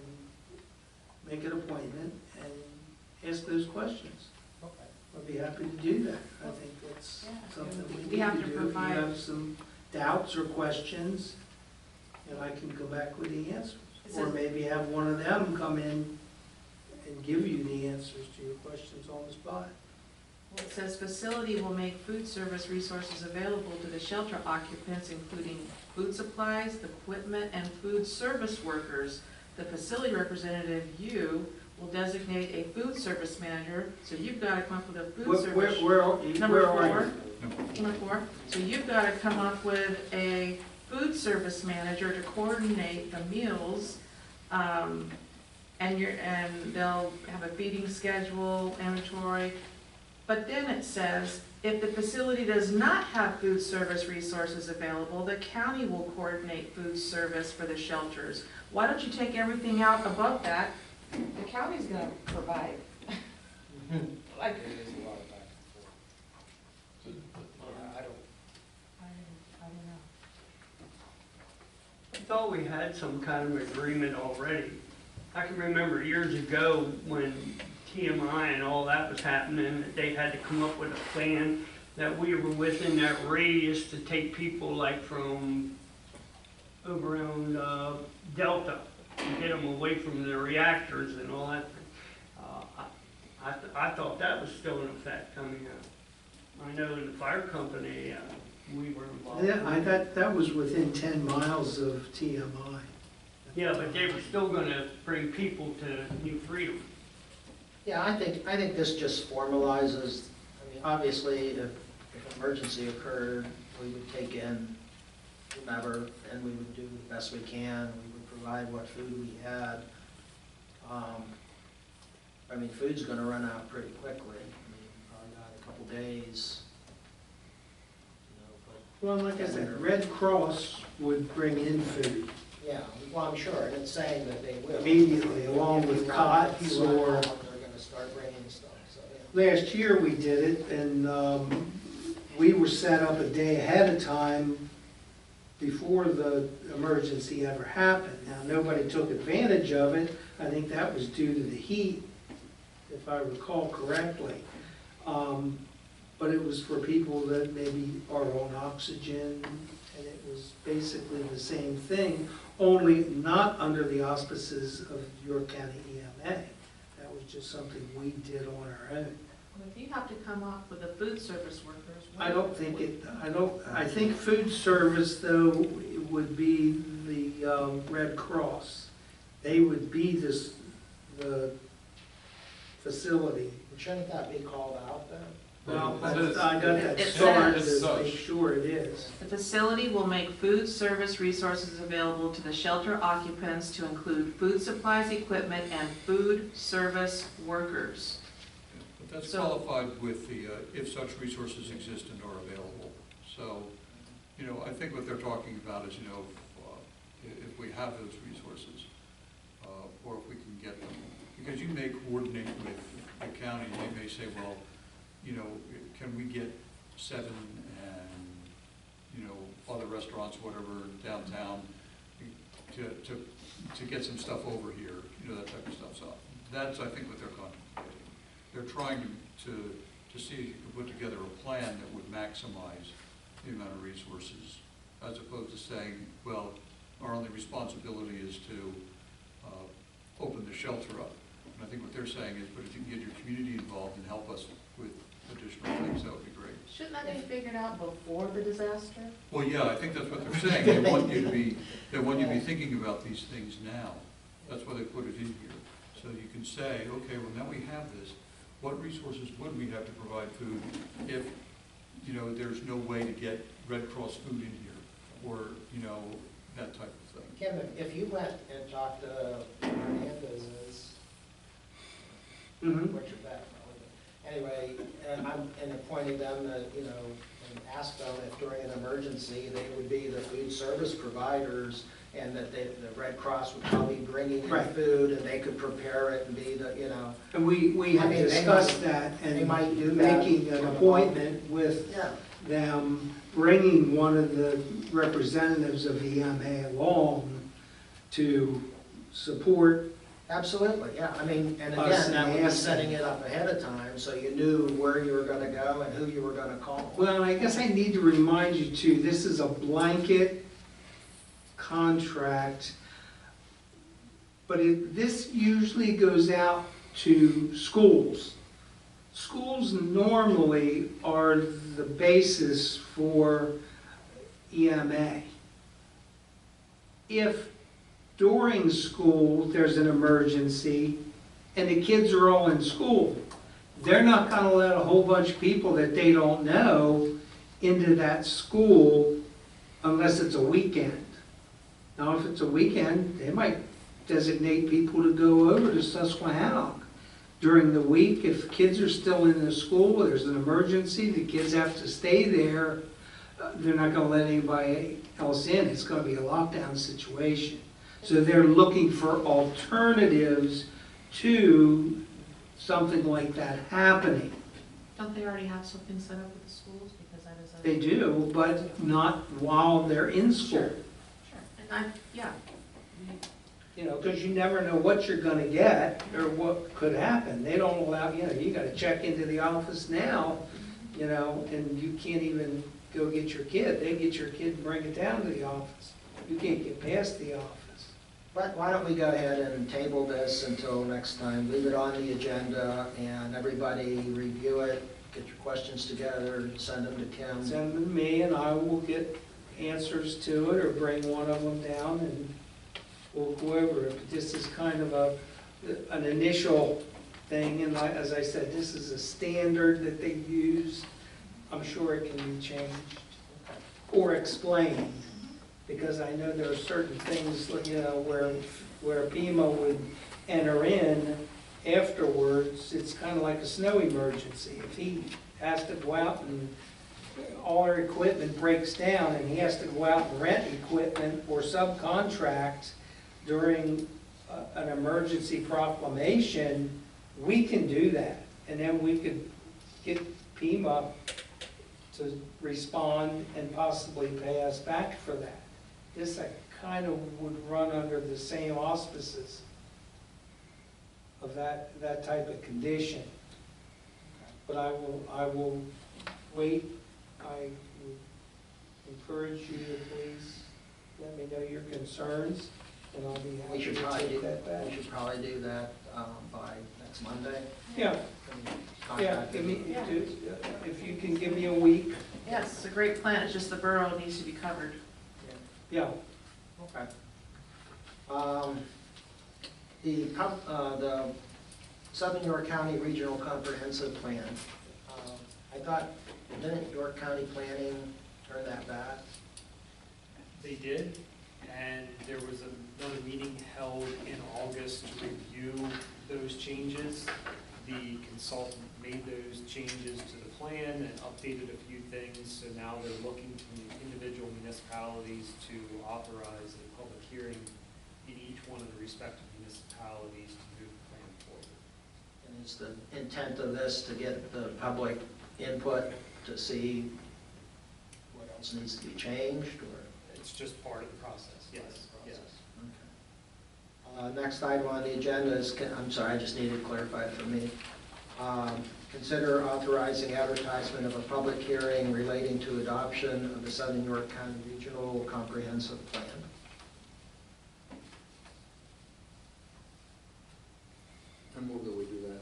make an appointment and ask those questions. Okay. I'd be happy to do that. I think that's Yeah. something we We need have to to do. If you provide- have some doubts or questions, and I can go back with the answers. Is Or it- maybe have one of them come in and give you the answers to your questions on the spot. It says facility will make food service resources available to the shelter occupants, including food supplies, equipment, and food service workers. The facility representative, you, will designate a food service manager, so you've got to come up with a food service. Where are you? Number Where are 4, you? number 4, so you've got to come up with a food service manager to coordinate the meals, and they'll have a feeding schedule, inventory. But then it says, if the facility does not have food service resources available, the county will coordinate food service for the shelters. Why don't you take everything out above that? The county's gonna provide. Like, It is a lot of back and forth. I don't, I don't know. I thought we had some kind of agreement already. I can remember years ago when TMI and all that was happening, that they had to come up with a plan that we were within that radius to take people like from over on Delta, to get them away from the reactors and all that. I thought that was still in effect. I mean, I know in the fire company, we were involved. Yeah, that was within 10 miles of TMI. Yeah, but they were still gonna bring people to New Freedom. Yeah, I think this just formalizes, I mean, obviously, if an emergency occurred, we would take in whomever, and we would do the best we can. We would provide what food we had. I mean, food's gonna run out pretty quickly. I mean, probably got a couple days. You know, Well, like I said, Red Cross would bring in food but, yeah, well, I'm sure, and it's saying that they will. immediately, along If with you run- cots if you run or... out, they're gonna start bringing stuff, so, yeah. Last year we did it, and we were set up a day ahead of time before the emergency ever happened. Now, nobody took advantage of it. I think that was due to the heat, if I recall correctly. But it was for people that maybe are on oxygen, and it was basically the same thing, only not under the auspices of York County EMA. That was just something we did on our own. Well, if you have to come up with the food service workers. I don't think I think food service, though, would be the Red Cross. They would be the facility. Shouldn't that be called out then? Well, It is- I got that it started says- to make sure it is. The facility will make food service resources available to the shelter occupants to include food supplies, equipment, and food service workers. But that's So- qualified with the, if such resources exist and are available. So, you know, I think what they're talking about is, you know, if we have those resources, or if we can get them. Because you may coordinate with the county, and they may say, well, you know, can we get 7 and, you know, other restaurants, whatever, downtown, to get some stuff over here, you know, that type of stuff. So that's, I think, what they're contemplating. They're trying to see if you can put together a plan that would maximize the amount of resources, as opposed to saying, well, our only responsibility is to open the shelter up. And I think what they're saying is, but if you can get your community involved and help us with additional things, that would be great. Shouldn't that be figured out before the disaster? Well, yeah, I think that's what they're saying. They want you to be thinking about these things now. That's why they put it in here. So you can say, okay, well, now we have this. What resources would we have to provide food if, you know, there's no way to get Red Cross food in here? Or, you know, that type of thing. Kim, if you went and talked to Hernandez's, what's your background? Anyway, and appointed them, you know, and asked them if during an emergency, they would be the food service providers, and that the Red Cross would probably be bringing in Right. food, and they could prepare it and be the, you know. And we I had mean, they discussed might- that they might do that. and making an appointment with Yeah. them, bringing one of the representatives of EMA along to support Absolutely, yeah, I mean, and Us again, now they we asked set- setting it up ahead of time, so you knew where you were gonna go and who you were gonna call. Well, I guess I need to remind you too, this is a blanket contract, but this usually goes out to schools. Schools normally are the basis for EMA. If during school there's an emergency and the kids are all in school, they're not gonna let a whole bunch of people that they don't know into that school unless it's a weekend. Now, if it's a weekend, they might designate people to go over to Susquehanna. During the week, if kids are still in the school, there's an emergency, the kids have to stay there, they're not gonna let anybody else in, it's gonna be a lockdown situation. So they're looking for alternatives to something like that happening. Don't they already have something set up with the schools, because that is a. They do, but not while they're in school. Sure, and yeah. You know, because you never know what you're gonna get or what could happen. They don't allow, you know, you gotta check into the office now, you know, and you can't even go get your kid. They get your kid and bring it down to the office. You can't get past the office. But why don't we go ahead and table this until next time, leave it on the agenda, and everybody review it, get your questions together, send them to Kim. Send them to me and I will get answers to it or bring one of them down and we'll go over it. But this is kind of an initial thing, and as I said, this is a standard that they use. I'm sure it can be changed or explained, because I know there are certain things, you know, where PEMA would enter in afterwards. It's kind of like a snow emergency. If he has to go out and all our equipment breaks down and he has to go out and rent equipment or subcontract during an emergency proclamation, we can do that. And then we could get PEMA to respond and possibly pay us back for that. This kind of would run under the same auspices of that type of condition. But I will wait. I would encourage you to please let me know your concerns, and I'll be We happy should to probably take that back. do that by next Monday. Yeah, Contact give me, Yeah. if you can give me a week. Yes, it's a great plan, it's just the borough needs to be covered. Yeah, Okay. The Southern York County Regional Comprehensive Plan, I thought, didn't York County Planning turn that back? They did, and there was another meeting held in August to review those changes. The consultant made those changes to the plan and updated a few things, so now they're looking to individual municipalities to authorize a public hearing in each one of the respective municipalities to move the plan forward. And is the intent of this to get the public input to see what else needs to be changed, or? It's just part of the process, yes, yes. Okay. Next item on the agenda is, I'm sorry, I just needed to clarify it for me. Consider authorizing advertisement of a public hearing relating to adoption of the Southern York County Regional Comprehensive Plan. I move that we do that.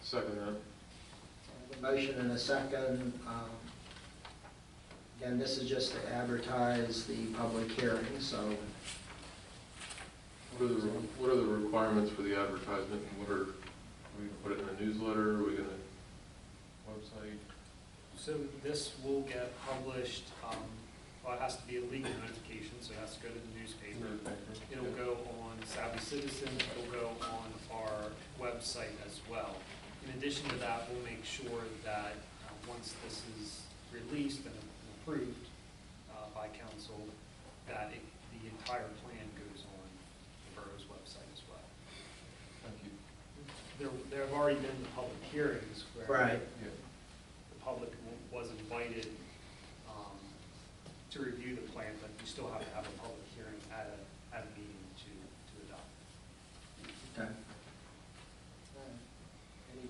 Second that. A motion and a second. Again, this is just to advertise the public hearing, so What are the requirements for the advertisement, and what are, we put it in a newsletter, are we gonna, website? So this will get published, well, it has to be a legal notification, so it has to go to the newspaper. It'll go on Savvy Citizen, it'll go on our website as well. In addition to that, we'll make sure that once this is released and approved by council, that the entire plan goes on the borough's website as well. Thank you. There have already been the public hearings where right. Yeah. the public was invited to review the plan, but you still have to have a public hearing at a meeting to adopt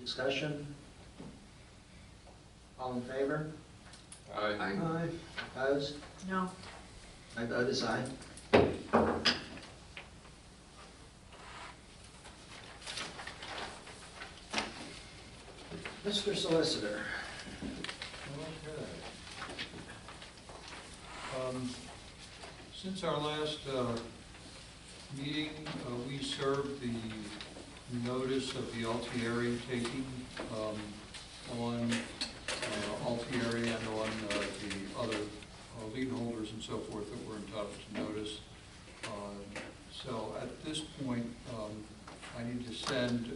Discussion? All in favor? Aye. Opposed? No. My vote is aye. Mr. Solicitor. Okay. Since our last meeting, we served the notice of the Altieri taking on Altieri and on the other lien holders and so forth that were entitled to notice. So at this point, I need to send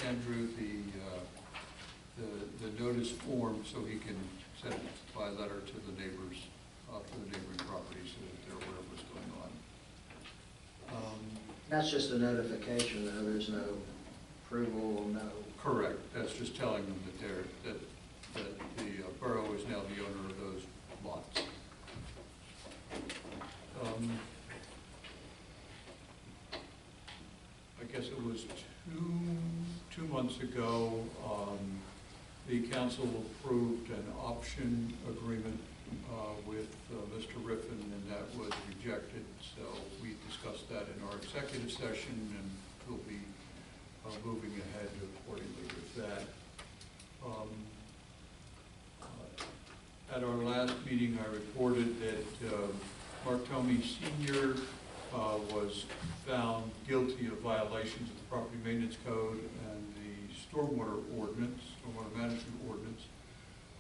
Andrew the notice form so he can send it by letter to the neighbors, for the neighboring properties so that they're aware of what's going on. That's just a notification, though, there's no approval, no... Correct, that's just telling them that that the borough is now the owner of those lots. I guess it was two months ago, the council approved an option agreement with Mr. Riffin, and that was rejected. So we discussed that in our executive session, and we'll be moving ahead accordingly with that. At our last meeting, I reported that Mark Tomey Sr. Was found guilty of violations of the Property Maintenance Code and the Stormwater Ordinance, Stormwater Management Ordinance.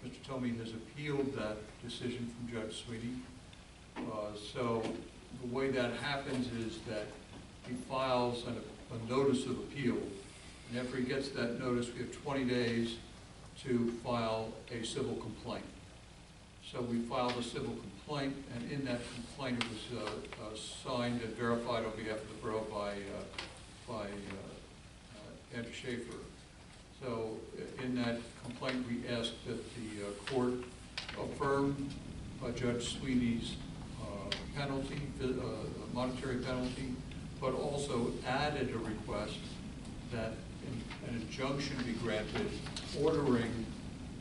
Mr. Tomey has appealed that decision from Judge Sweeney. So the way that happens is that he files a notice of appeal, and after he gets that notice, we have 20 days to file a civil complaint. So we filed a civil complaint, and in that complaint it was signed and verified on behalf of the borough by Andrew Schaefer. So in that complaint we asked that the court affirm Judge Sweeney's penalty, monetary penalty, but also added a request that an injunction be granted ordering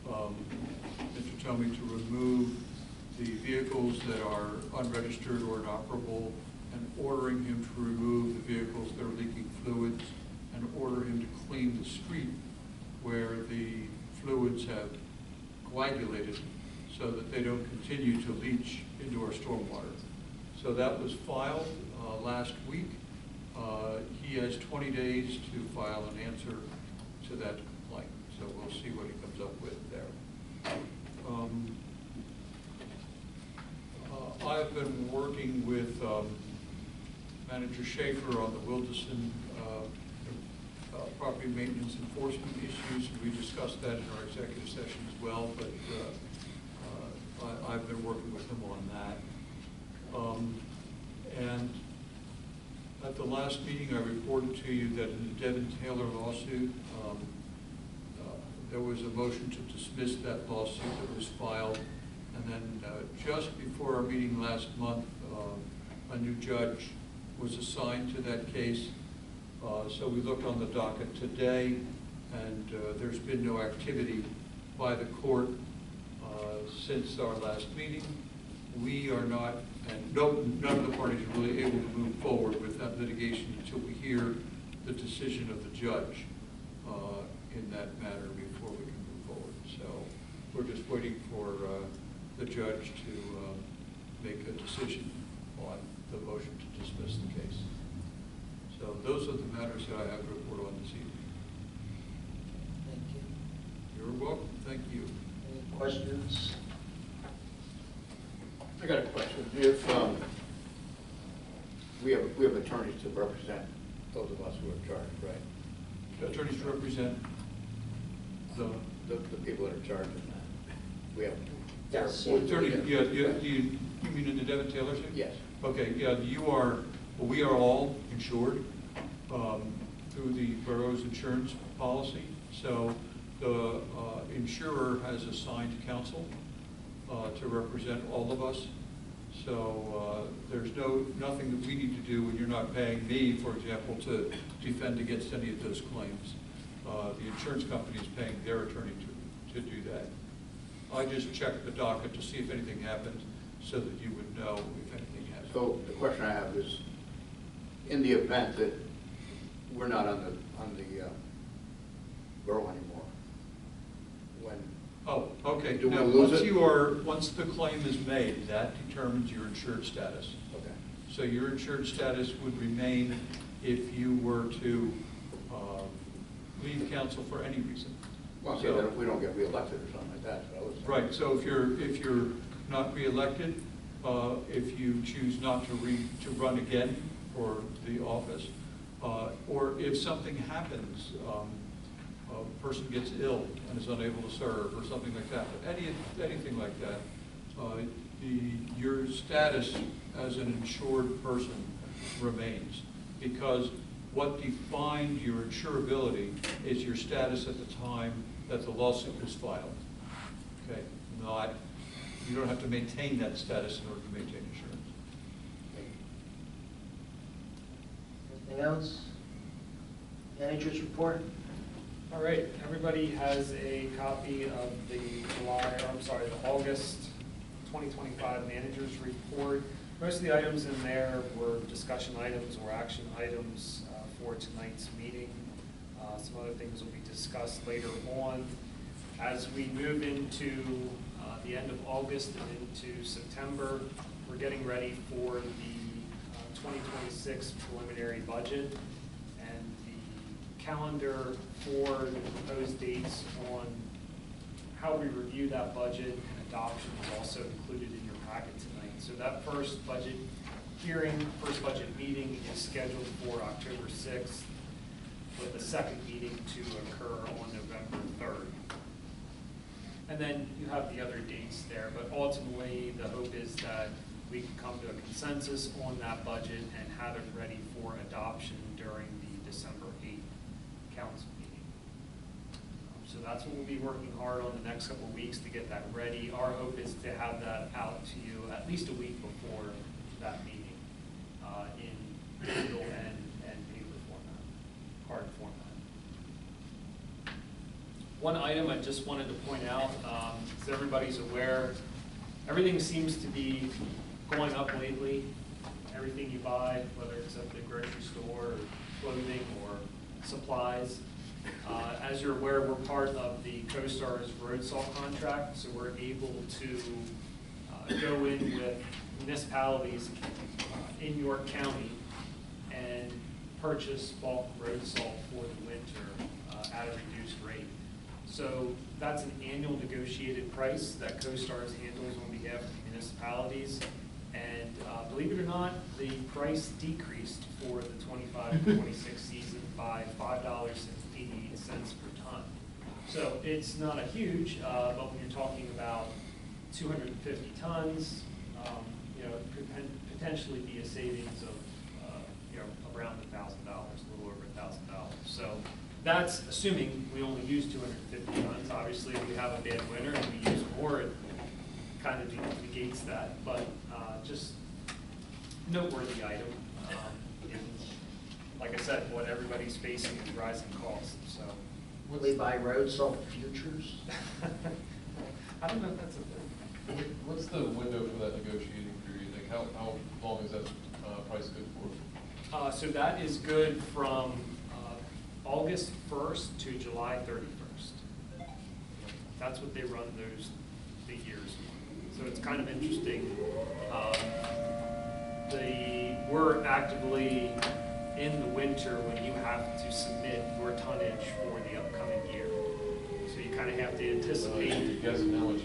Mr. Tomey to remove the vehicles that are unregistered or inoperable, and ordering him to remove the vehicles that are leaking fluids, and order him to clean the street where the fluids have coagulated so that they don't continue to leach into our stormwater. So that was filed last week. He has 20 days to file an answer to that complaint. So we'll see what he comes up with there. I've been working with Manager Schaefer on the Wilderson property maintenance enforcement issues. We discussed that in our executive session as well, but I've been working with him on that. And at the last meeting, I reported to you that in the Devin Taylor lawsuit, there was a motion to dismiss that lawsuit that was filed. And then just before our meeting last month, a new judge was assigned to that case. So we looked on the docket today, and there's been no activity by the court since our last meeting. We are not, and none of the parties are really able to move forward with that litigation until we hear the decision of the judge in that matter before we can move forward. So we're just waiting for the judge to make a decision on the motion to dismiss the case. So those are the matters that I have to report on this evening. Thank you. You're welcome. Thank you. Any questions? I got a question. If we have attorneys to represent those of us who are charged, right? Attorneys to represent the people that are charged in that. We have. Yes. attorney. Yeah, you mean in the Devin Taylor suit? Yes. Okay. Yeah, we are all insured through the borough's insurance policy. So the insurer has assigned counsel to represent all of us. So there's nothing that we need to do when you're not paying me, for example, to defend against any of those claims. the insurance company is paying their attorney to do that. I just checked the docket to see if anything happened, so that you would know if anything happened. So the question I have is, in the event that we're not on the borough anymore, when, Oh, okay. Do we Now, lose once it? once the claim is made, that determines your insured status. okay, So your insured status would remain if you were to leave council for any reason. well, So- okay, we don't get reelected or something like that, so I was. Right, so if you're not reelected, if you choose not to run again for the office, or if something happens, a person gets ill and is unable to serve, or something like that, but anything like that, your status as an insured person remains, because what defined your insurability is your status at the time that the lawsuit was filed. Okay, you don't have to maintain that status in order to maintain insurance. Anything else? Managers report? All right, everybody has a copy of the the August 2025 Managers Report. Most of the items in there were discussion items or action items for tonight's meeting. Some other things will be discussed later on. As we move into the end of August and into September, we're getting ready for the 2026 preliminary budget, and the calendar for the proposed dates on how we review that budget and adoption is also included in your packet tonight. So that first budget hearing, first budget meeting is scheduled for October 6th, with the second meeting to occur on November 3rd. And then you have the other dates there, but ultimately the hope is that we can come to a consensus on that budget and have it ready for adoption during the December 8th council meeting. So that's what we'll be working hard on the next couple of weeks to get that ready. Our hope is to have that out to you at least a week before that meeting in digital and paper format, hard format. One item I just wanted to point out, as everybody's aware, everything seems to be going up lately. Everything you buy, whether it's at the grocery store, or clothing, or supplies. As you're aware, we're part of the CoStar's road salt contract, so we're able to go in with municipalities in York County and purchase bulk road salt for the winter at a reduced rate. So that's an annual negotiated price that CoStar's handles on behalf of the municipalities. And believe it or not, the price decreased for the 25-26 season by $5.88 per ton. So it's not a huge, but when you're talking about 250 tons, it could potentially be a savings of around $1,000, a little over $1,000. So that's assuming we only use 250 tons. Obviously, if we have a bad winter and we use more, it kind of negates that. But just noteworthy item. And like I said, what everybody's facing is rising costs. So Will we buy road salt futures? I don't know if that's a thing. What's the window for that negotiating period? Like how long is that price good for? So that is good from August 1st to July 31st. That's what they run the years. So it's kind of interesting. We're actively in the winter when you have to submit your tonnage for the upcoming year. So you kind of have to anticipate.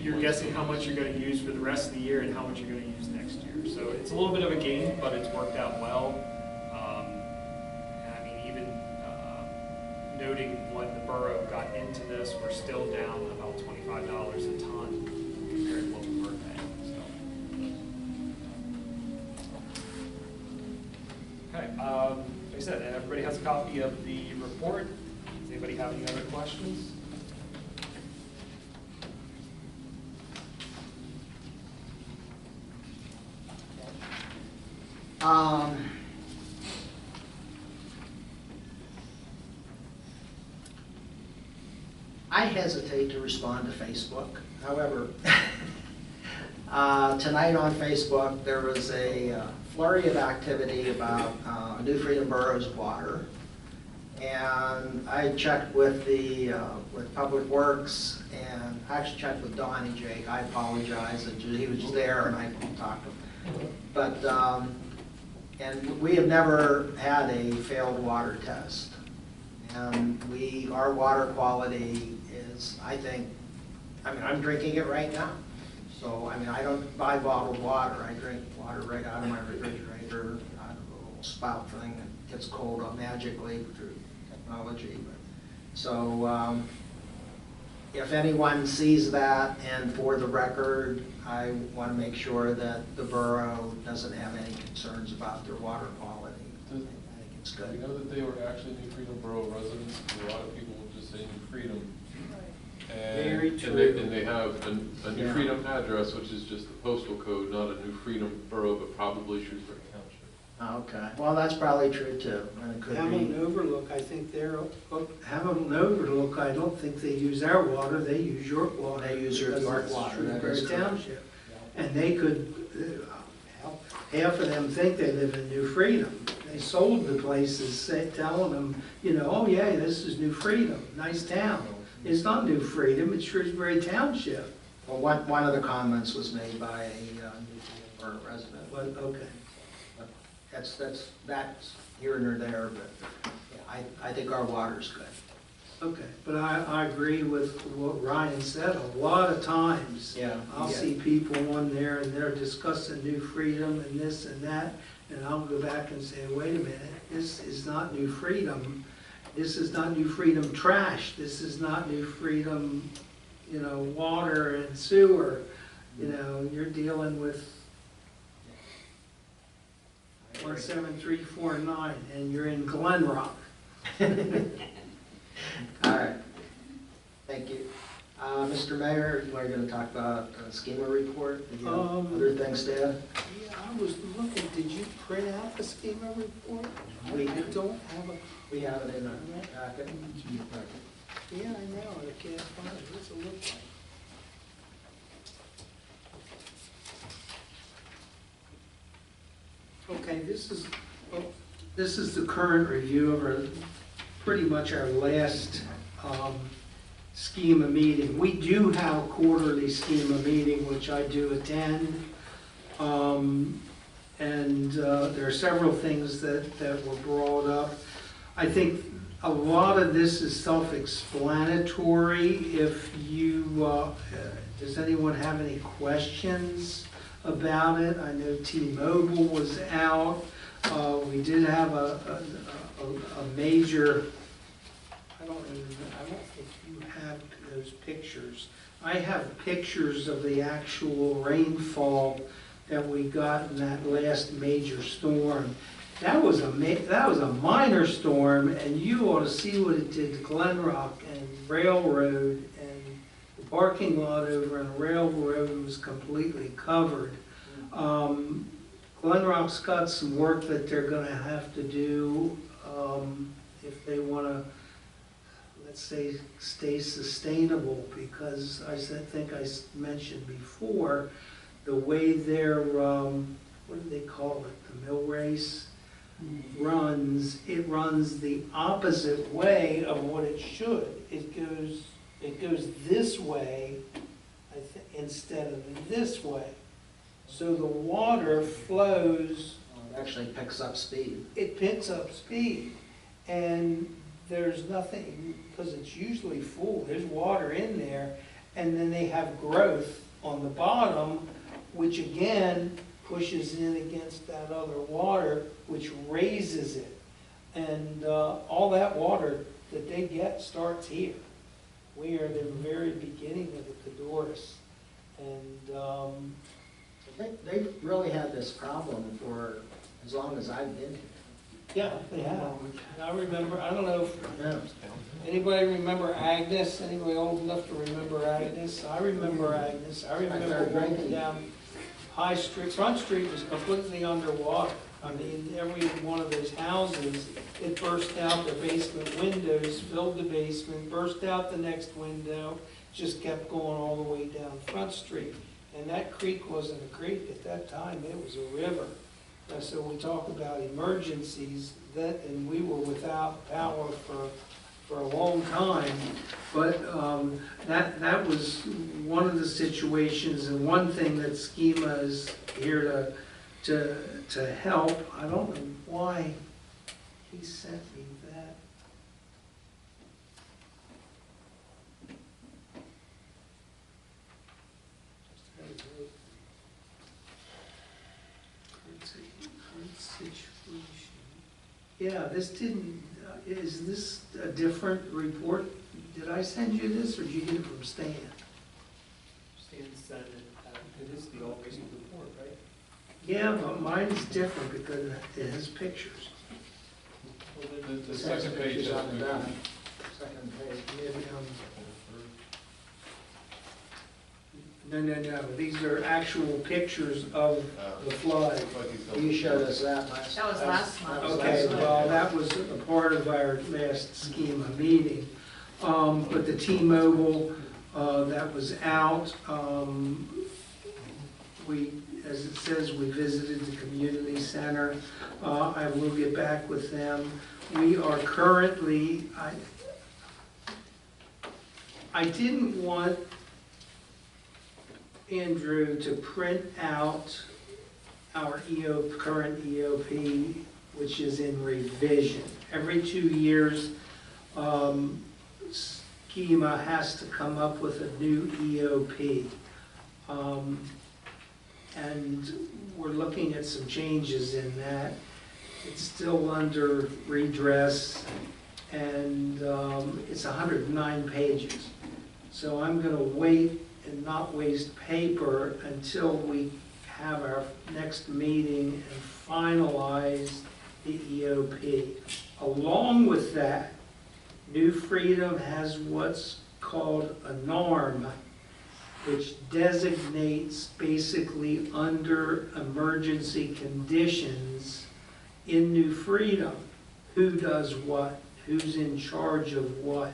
You're guessing how much you're going to use for the rest of the year and how much you're going to use next year. So it's a little bit of a game, but it's worked out well. And I mean, even noting when the borough got into this, we're still down about $25 a ton compared to what we were paying. So. Okay, like I said, everybody has a copy of the report. Does anybody have any other questions? I hesitate to respond to Facebook. However, tonight on Facebook, there was a flurry of activity about New Freedom Borough's water. And I checked with with Public Works, and I actually checked with Don and Jake. I apologize that he was just there and I talked to him. But, and we have never had a failed water test. And our water quality is, I think, I'm drinking it right now. So, I don't buy bottled water. I drink water right out of my refrigerator, out of a little spout thing that gets cold up magically through technology. So, if anyone sees that, and for the record, I want to make sure that the borough doesn't have any concerns about their water quality. I think it's Do you good. know that they were actually New Freedom Borough residents? A lot of people will just say New Freedom. Very And true. they have a New Yeah. Freedom address, which is just the postal code, not a New Freedom Borough, but probably Shrewsbury Township. Okay, well, that's probably true too, and it could Hamilton be. Overlook, I think Hamilton Overlook, I don't think they use our water, they use York water. They use your because York it's water, that Shrewsbury is correct. Township. And they could, half of them think they live in New Freedom. They sold the places, telling them, oh yeah, this is New Freedom, nice town. It's not New Freedom, it's Shrewsbury Township. Well, one of the comments was made by a New Freedom Borough resident. But, okay. That's here and there, but yeah, I think our water's good. Okay, but I agree with what Ryan said. A lot of times, Yeah. I'll see people on there and they're discussing New Freedom and this and that, and I'll go back and say, wait a minute, this is not New Freedom. This is not New Freedom trash. This is not New Freedom, water and sewer. You're dealing with 17349 and you're in Glen Rock. All right, thank you. Mr. Mayor, you are going to talk about the schema report? Did you have other things to add? Yeah, I was looking, did you print out the schema report? We I don't have a, We have it in our packet. yeah, I know, I can't find it, what's it look like? Okay, this is the current review of pretty much our last schema meeting. We do have a quarterly schema meeting, which I do attend. And there are several things that were brought up. I think a lot of this is self-explanatory. If you, does anyone have any questions about it? I know T-Mobile was out. We did have a major, I don't think you have those pictures. I have pictures of the actual rainfall that we got in that last major storm. That was a minor storm, and you ought to see what it did to Glen Rock and Railroad, and the parking lot over on Railroad was completely covered. Glen Rock's got some work that they're gonna have to do if they wanna, let's say, stay sustainable, because I think I mentioned before, the way their, what do they call it, the mill race runs, it runs the opposite way of what it should. It goes this way, instead of this way. So the water flows. It actually picks up speed. It picks up speed, and there's nothing, because it's usually full, there's water in there, and then they have growth on the bottom, which again pushes in against that other water, which raises it. And all that water that they get starts here. We are the very beginning of the Cadorus. And They've really had this problem for as long as I've been here. yeah, they have. I remember, I don't know if Yeah. anybody remember Agnes? Anybody old enough to remember Agnes? I remember Agnes. I remember walking down High Street. Front Street was completely underwater. I mean, every one of those houses it burst out the basement windows, filled the basement, burst out the next window, just kept going all the way down Front Street. And that creek wasn't a creek at that time, it was a river. So we talk about emergencies, and we were without power for a long time. But that was one of the situations, and one thing that Schema is here to help. I don't know why he sent me that. Current situation. Yeah, this didn't, is this a different report? Did I send you this, or did you get it from Stan? Stan sent it is the all recent report, right? Yeah, but mine's different because it has pictures. The second page Pictures has on the pictures. back. Second page. No, these are actual pictures of the flood. You showed us that last. That was last month. Okay, well, that was a part of our last Schema meeting. But the T-Mobile, that was out. We, as it says, we visited the community center. I will get back with them. We are currently, I didn't want Andrew to print out our current EOP, which is in revision. Every 2 years, Schema has to come up with a new EOP. And we're looking at some changes in that. It's still under redress, and it's 109 pages. So I'm gonna wait and not waste paper until we have our next meeting and finalize the EOP. Along with that, New Freedom has what's called a norm, which designates basically under emergency conditions in New Freedom, who does what, who's in charge of what.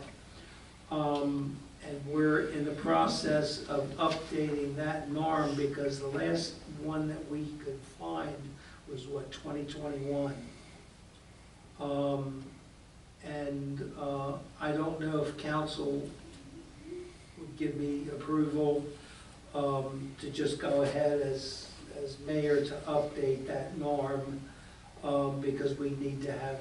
And we're in the process of updating that norm because the last one that we could find was what, 2021. I don't know if council would give me approval to just go ahead as mayor to update that norm because we need to have,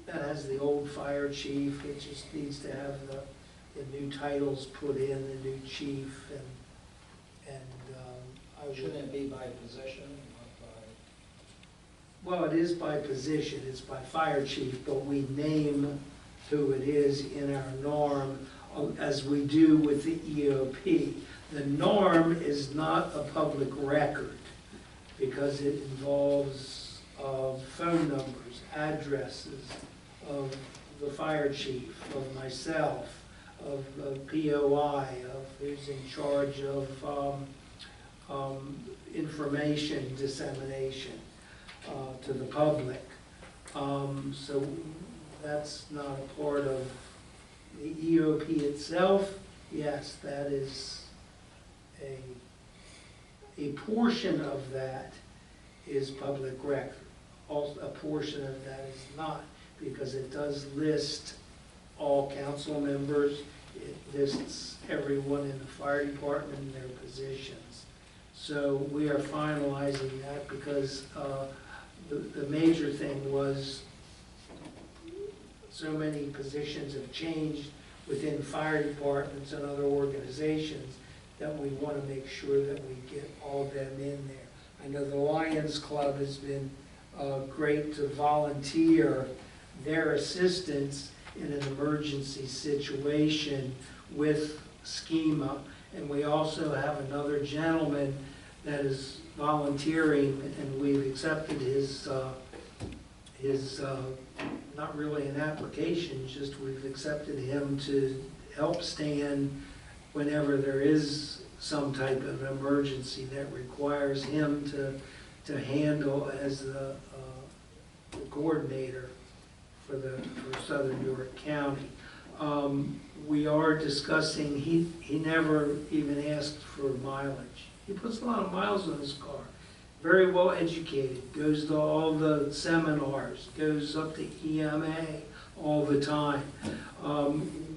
that has the old fire chief, it just needs to have the new titles put in, the new chief, and I Shouldn't would, it be by position, not well, it is by position, it's by fire chief, but we name who it is in our norm as we do with the EOP. The norm is not a public record because it involves phone numbers, addresses of the fire chief, of myself, of POI, of who's in charge of information dissemination to the public. So that's not a part of the EOP itself. Yes, that is a portion of that is public record. Also, a portion of that is not, because it does list all council members. It lists everyone in the fire department and their positions. So we are finalizing that because the major thing was so many positions have changed within fire departments and other organizations that we want to make sure that we get all of them in there. I know the Lions Club has been great to volunteer their assistance in an emergency situation with Schema. And we also have another gentleman that is volunteering, and we've accepted his not really an application, just we've accepted him to help Stan whenever there is some type of emergency that requires him to handle as the coordinator. for Southern York County. We are discussing, he never even asked for mileage. He puts a lot of miles on his car. Very well educated, goes to all the seminars, goes up to EMA all the time.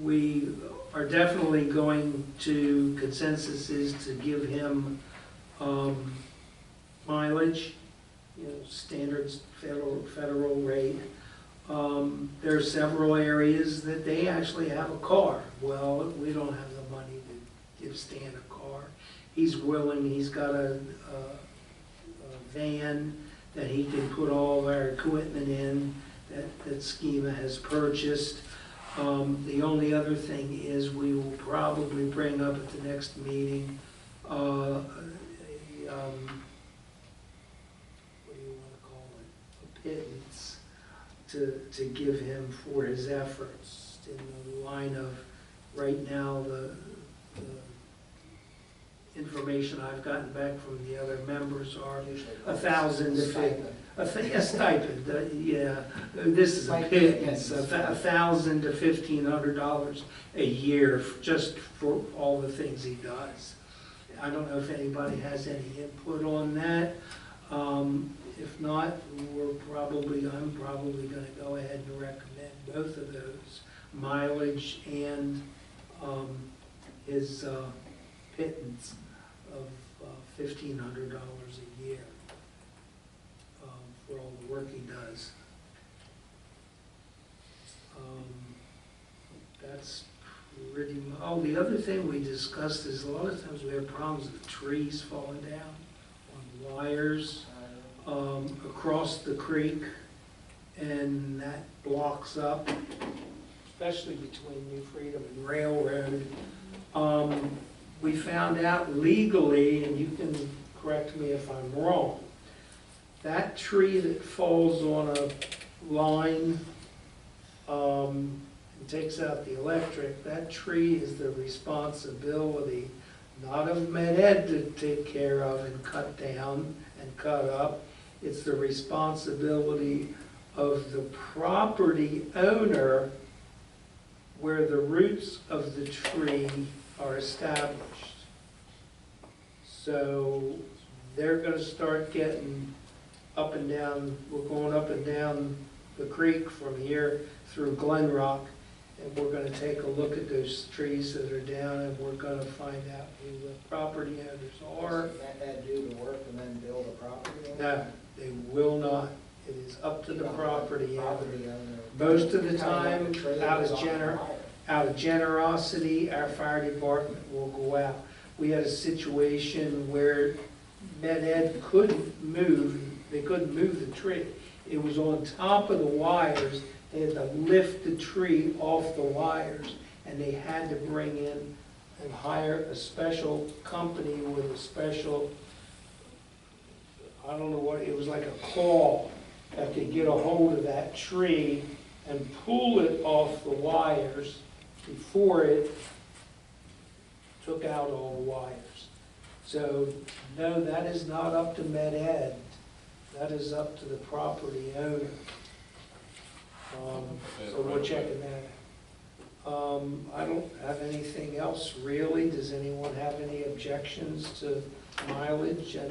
We are definitely going to, consensus is to give him mileage, standards federal rate. There are several areas that they actually have a car. Well, we don't have the money to give Stan a car. He's willing, he's got a van that he can put all our equipment in that Schema has purchased. The only other thing is we will probably bring up at the next meeting, what do you want to call it? A pittance to give him for his efforts in the line of, right now, the information I've gotten back from the other members are 1,000 to 50. A stipend, yeah. This is a pittance, $1,000 to $1,500 a year just for all the things he does. I don't know if anybody has any input on that. If not, I'm probably going to go ahead and recommend both of those, mileage and his pittance of $1,500 a year for all the work he does. That's pretty much, oh, the other thing we discussed is a lot of times we have problems with trees falling down on wires across the creek, and that blocks up, especially between New Freedom and Railroad. We found out legally, and you can correct me if I'm wrong, that tree that falls on a line and takes out the electric, that tree is the responsibility not of Med Ed to take care of and cut down and cut up. It's the responsibility of the property owner where the roots of the tree are established. So they're going to start getting up and down, we're going up and down the creek from here through Glen Rock, and we're going to take a look at those trees that are down, and we're going to find out who the property owners are. Let that do the work and then build a property? No, they will not. It is up to the property owner. Property owner. Most of the time, Kind of like a out tree of wire. out of generosity, our fire department will go out. We had a situation where Med Ed couldn't move, they couldn't move the tree. It was on top of the wires. They had to lift the tree off the wires, and they had to bring in and hire a special company with a special, I don't know what, it was like a claw that could get a hold of that tree and pull it off the wires before it took out all the wires. So, no, that is not up to Med Ed. That is up to the property owner. So we're checking that out. I don't have anything else really. Does anyone have any objections to mileage and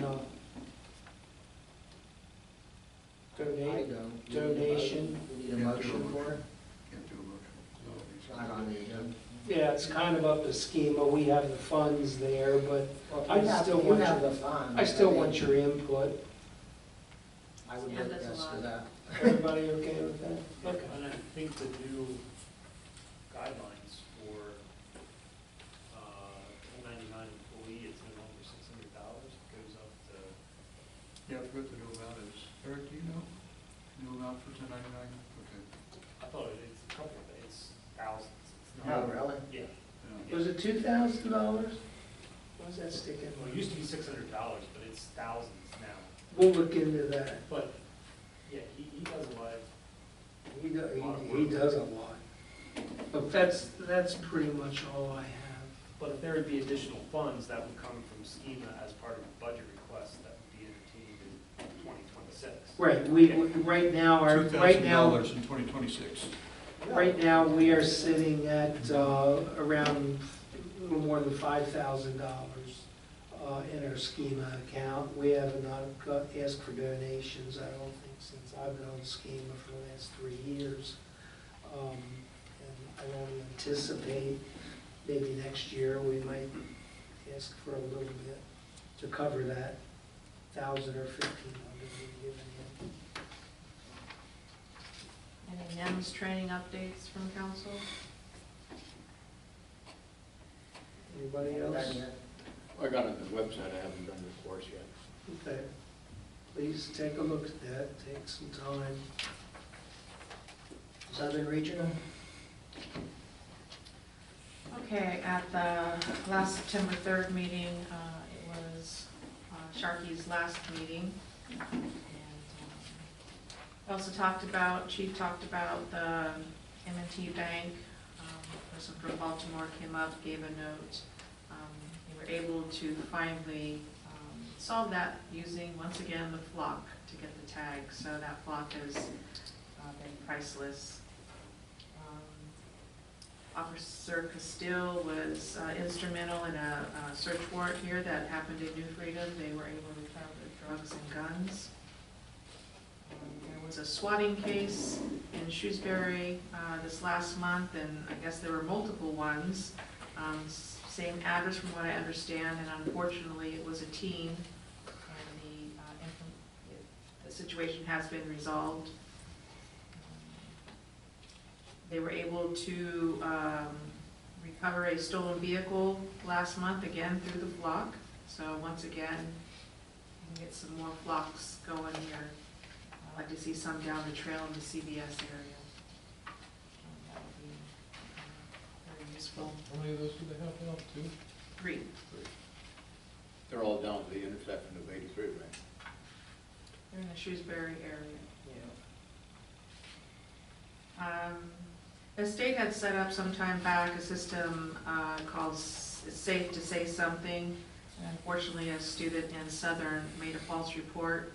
donation? We need a motion for it? Can't do a motion. It's not on the agenda. Yeah, it's kind of up to Schema. We have the funds there, but Well, I if you have- still if you want have your- the funds, I still think want your input. I would Yeah, vote that's a yes to lot. that. Everybody okay with that? Okay. And I think the new guidelines for 1099 employee, it's no longer $600, it goes up to, Yeah, I forgot the new amount is. Eric, do you know? New amount for 1099? Okay. I thought it's a couple of, it's thousands. It's No, not. really? Yeah. Yeah. Was it $2,000? What's that sticking? Well, it used to be $600, but it's thousands now. We'll look into that. But, yeah, he does a lot. He does a lot. But that's pretty much all I have. But if there would be additional funds, that would come from Schema as part of the budget request that would be entertained in 2026. 2026. Right, right now, $2,000 in 2026. right now, we are sitting at around a little more than $5,000 in our schema account. We have not asked for donations, I don't think, since I've been on schema for the last 3 years. And I don't anticipate, maybe next year, we might ask for a little bit to cover that 1,000 or 1,500 we've given in. Any NEMS training updates from council? Anybody else? I got it on the website, I haven't done the course yet. Okay. Please take a look at that, take some time. Southern Regional? Okay, at the last September 3rd meeting, it was Sharkey's last meeting. And we also Chief talked about the M&T Bank. A person from Baltimore came up, gave a note. We were able to finally solve that using, once again, the flock to get the tag. So that flock has been priceless. Officer Castile was instrumental in a search warrant here that happened in New Freedom. They were able to recover drugs and guns. There was a swatting case in Shrewsbury this last month, and I guess there were multiple ones. Same address from what I understand, and unfortunately it was a teen, and the situation has been resolved. They were able to recover a stolen vehicle last month, again through the flock. So once again, we can get some more flocks going here. I'd like to see some down the trail in the CBS area. That would be very useful. How many of those do they have now? 2? 3. They're all down to the intersection of 83, right? They're in the Shrewsbury area. Yeah. The state had set up some time back a system called It's Safe to Say Something. And unfortunately, a student in Southern made a false report,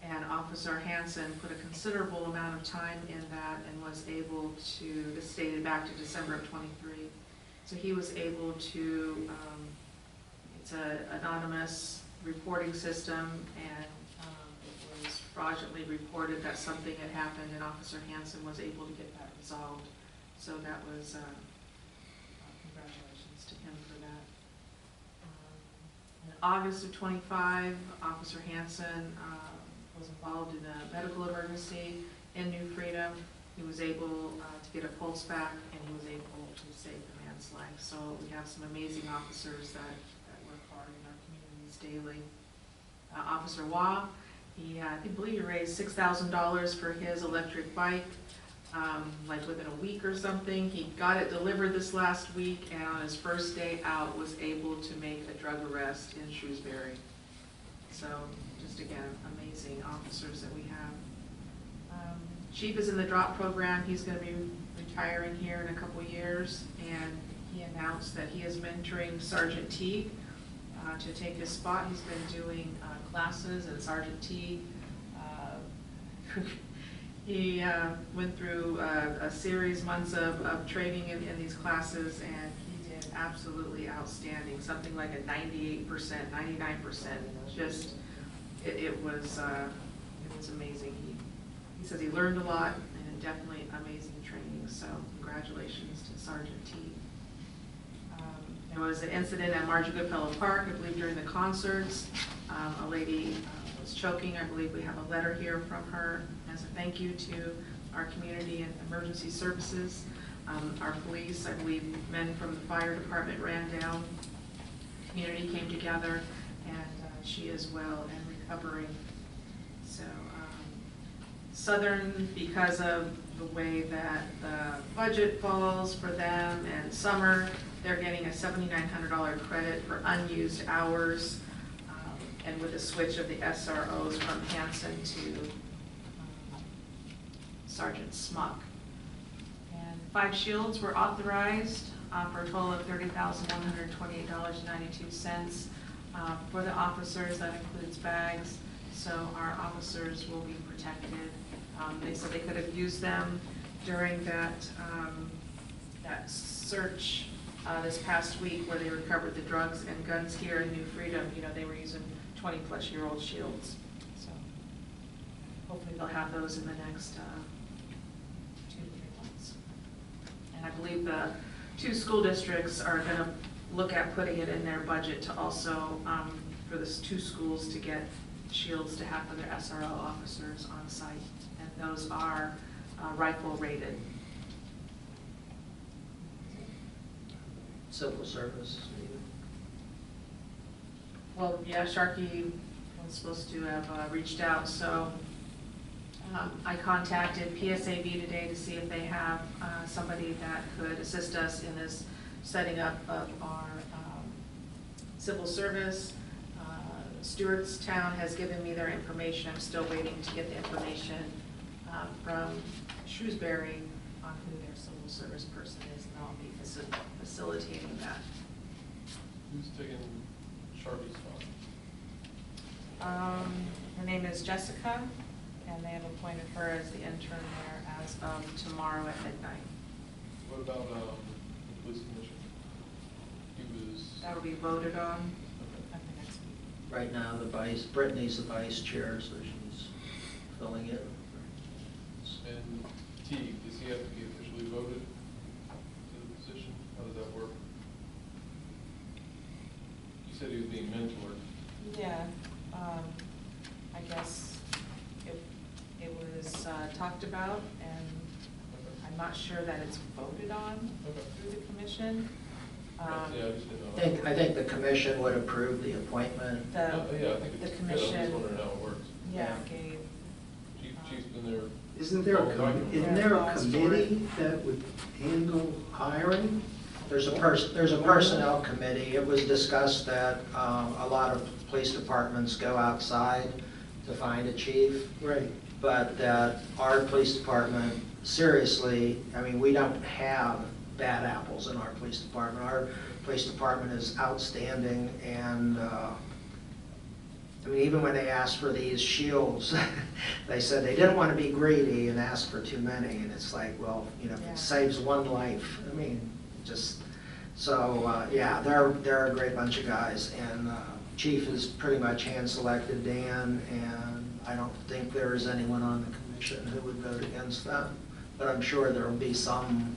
and Officer Hansen put a considerable amount of time in that and was able to, this dated back to December of '23, so he was able to, it's an anonymous reporting system, and it was fraudulently reported that something had happened, and Officer Hansen was able to get that resolved. So that was, congratulations to him for that. In August of '25, Officer Hansen was involved in a medical emergency in New Freedom. He was able to get a pulse back, and he was able to save the man's life. So we have some amazing officers that work hard in our communities daily. Officer Waugh, I believe he raised $6,000 for his electric bike. Like within a week or something. He got it delivered this last week, and on his first day out was able to make a drug arrest in Shrewsbury. So just again, amazing officers that we have. Chief is in the drop program. He's going to be retiring here in a couple years, and he announced that he is mentoring Sergeant Teague to take his spot. He's been doing classes, and Sergeant Teague he went through a series, months of training in these classes, and he did absolutely outstanding, something like a 98%, 99%. Just, it was amazing. He says he learned a lot, and definitely amazing training, so congratulations to Sergeant T. There was an incident at Marjorie Goodfellow Park, I believe during the concerts. A lady was choking. I believe we have a letter here from her as a thank you to our community and emergency services. Our police, I believe men from the fire department ran down. The community came together, and she is well and recovering. So Southern, because of the way that the budget falls for them and summer, they're getting a $7,900 credit for unused hours, and with the switch of the SROs from Hanson to Sergeant Smuck. And 5 shields were authorized for a total of $30,128.92 for the officers. That includes bags, so our officers will be protected. They said they could have used them during that search this past week where they recovered the drugs and guns here in New Freedom. You know, they were using 20-plus-year-old shields. So hopefully they'll have those in the next 2 to 3 months. And I believe the 2 school districts are going to look at putting it in their budget to also, for the 2 schools to get shields to have for their SRO officers on site. And those are rifle rated. Civil service. Well, yeah, Sharkey was supposed to have reached out, so I contacted PSAB today to see if they have somebody that could assist us in this setting up of our civil service. Stewartstown has given me their information. I'm still waiting to get the information from Shrewsbury on who their civil service person is, and I'll be facilitating that. Who's taking Sharpie's spot? Her name is Jessica, and they have appointed her as the intern there as of tomorrow at midnight. What about the police commission? He was. That will be voted on at the next meeting. Right now, Brittany's the vice chair, so she's filling it. And Teague, does he have to be officially voted to the position? How does that work? You said he was being mentored. Yeah, I guess it was talked about, and I'm not sure that it's voted on through the commission. Yeah, I just didn't know. I think the commission would approve the appointment. Yeah, I think The it's commission. good. I'm just wondering how it works. Yeah, gave. Chief's been there. Isn't there a committee that would handle hiring? There's a personnel committee. It was discussed that a lot of police departments go outside to find a chief. Right. But that our police department, seriously, I mean, we don't have bad apples in our police department. Our police department is outstanding, and I mean, even when they asked for these shields, they said they didn't want to be greedy and ask for too many, and it's like, well, you know, if it saves one life, I mean, just, so, yeah, they're a great bunch of guys, and Chief is pretty much hand-selected Dan, and I don't think there is anyone on the commission who would vote against that, but I'm sure there will be some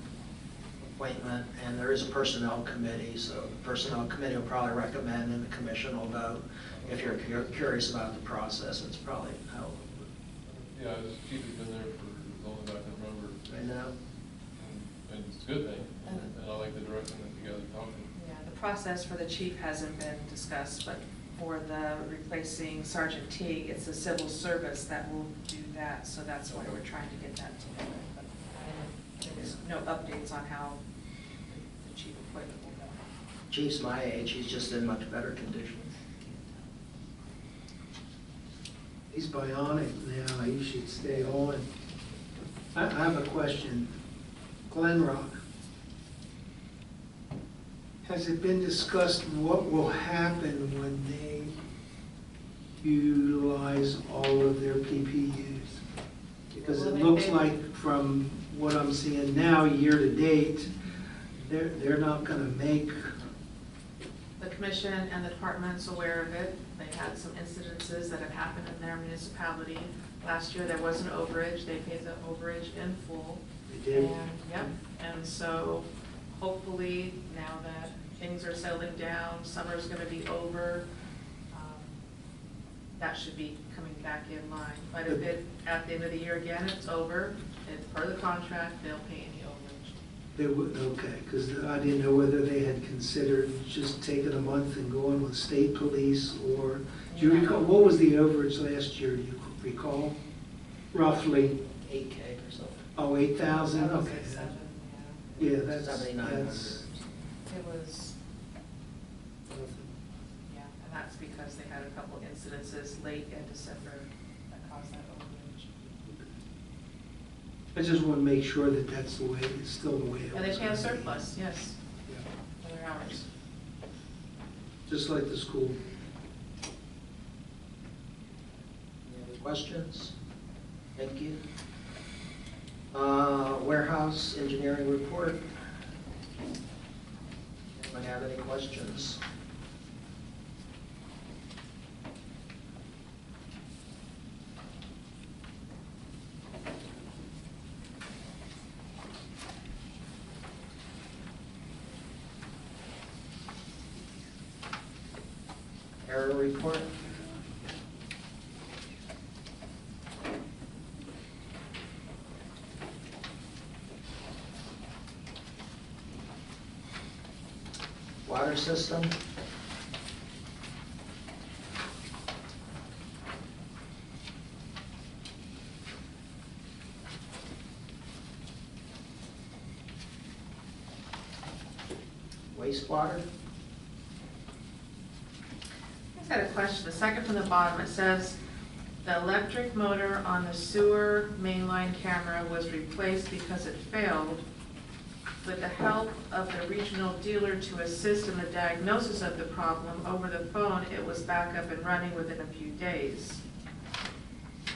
appointment, and there is a personnel committee, so the personnel committee will probably recommend and the commission will vote. If you're curious about the process, it's probably how it would. Yeah, this chief has been there for as long as I can remember. I know. And it's a good thing, and I like the direction that you guys are talking. Yeah, the process for the chief hasn't been discussed, but for the replacing Sergeant Teague, it's the civil service that will do that, so that's why we're trying to get that together. But there's no updates on how the chief appointment will go. Chief's my age, he's just in much better condition. He's bionic now, he should stay on. I have a question. Glen Rock. Has it been discussed what will happen when they utilize all of their PPUs? Because it looks like from what I'm seeing now, year to date, they're not gonna make. The commission and the department's aware of it. They had some incidences that have happened in their municipality. Last year, there was an overage. They paid the overage in full. They did? And, yep, and so hopefully, now that things are settling down, summer's gonna be over, that should be coming back in line. But if it, at the end of the year again, it's over, it's per the contract, they'll pay any overage. They would, okay, because I didn't know whether they had considered just taking a month and going with state police, or, do you recall, what was the overage last year, do you recall? Roughly? 8K or something. Oh, 8,000, okay. Yeah, that's, 7,900. that's, It was, yeah, and that's because they had a couple incidences late in December that caused that overage. I just want to make sure that that's the way, it's still the way it was. And they pay a gonna be. surplus, yes, Yeah. for their hours. Just like the school. Questions? Thank you. Warehouse engineering report. Anyone have any questions? Error report. Water system. Wastewater. I just got a question, the second from the bottom, it says, the electric motor on the sewer mainline camera was replaced because it failed. With the help of the regional dealer to assist in the diagnosis of the problem over the phone, it was back up and running within a few days.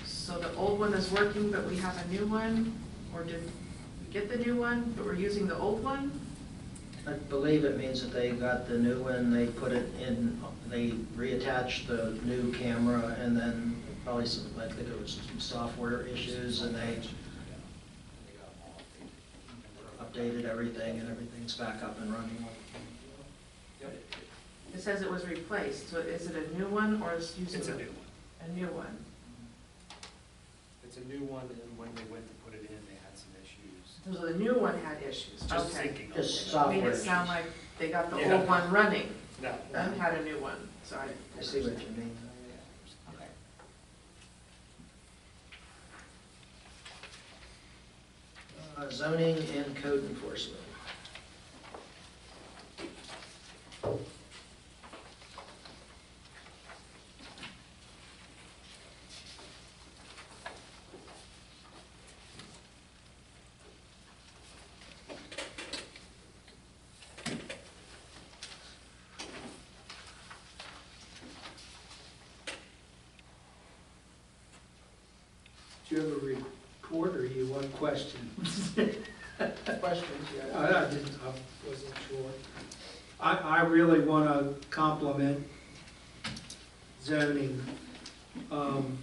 So the old one is working, but we have a new one? Or did we get the new one, but we're using the old one? I believe it means that they got the new one, they put it in, they reattached the new camera, and then probably some, I think it was some software issues, and they updated everything, and everything's back up and running. It says it was replaced, so is it a new one or is using? It's a new one. A new one. It's a new one, and when they went to put it in, they had some issues. So the new one had issues, Just okay. syncing. Just up. software Made it issues. sound like they got the Yeah. old one running No. and had a new one, sorry. I see what you mean. Okay. Zoning and code enforcement. Do you have a report or you want questions? Questions, yeah? I wasn't sure. I really want to compliment zoning. I'm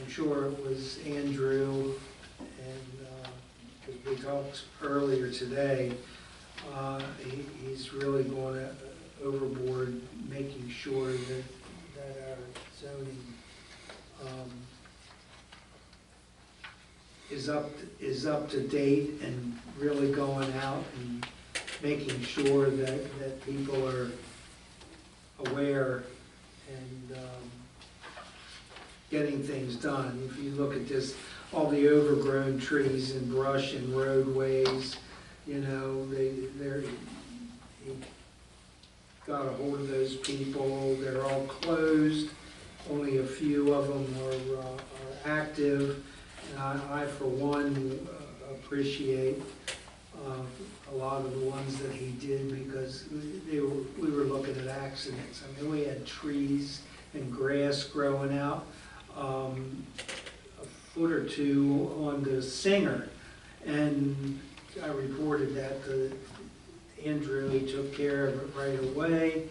sure it was Andrew, and, because we talked earlier today, he's really going overboard, making sure that our zoning is up to date and really going out and making sure that people are aware and getting things done. If you look at this, all the overgrown trees and brush and roadways, you know, he got a hold of those people. They're all closed. Only a few of them are active. And I, for one, appreciate a lot of the ones that he did, because we were looking at accidents. I mean, we had trees and grass growing out a foot or two on the Singer, and I reported that to Andrew. He took care of it right away.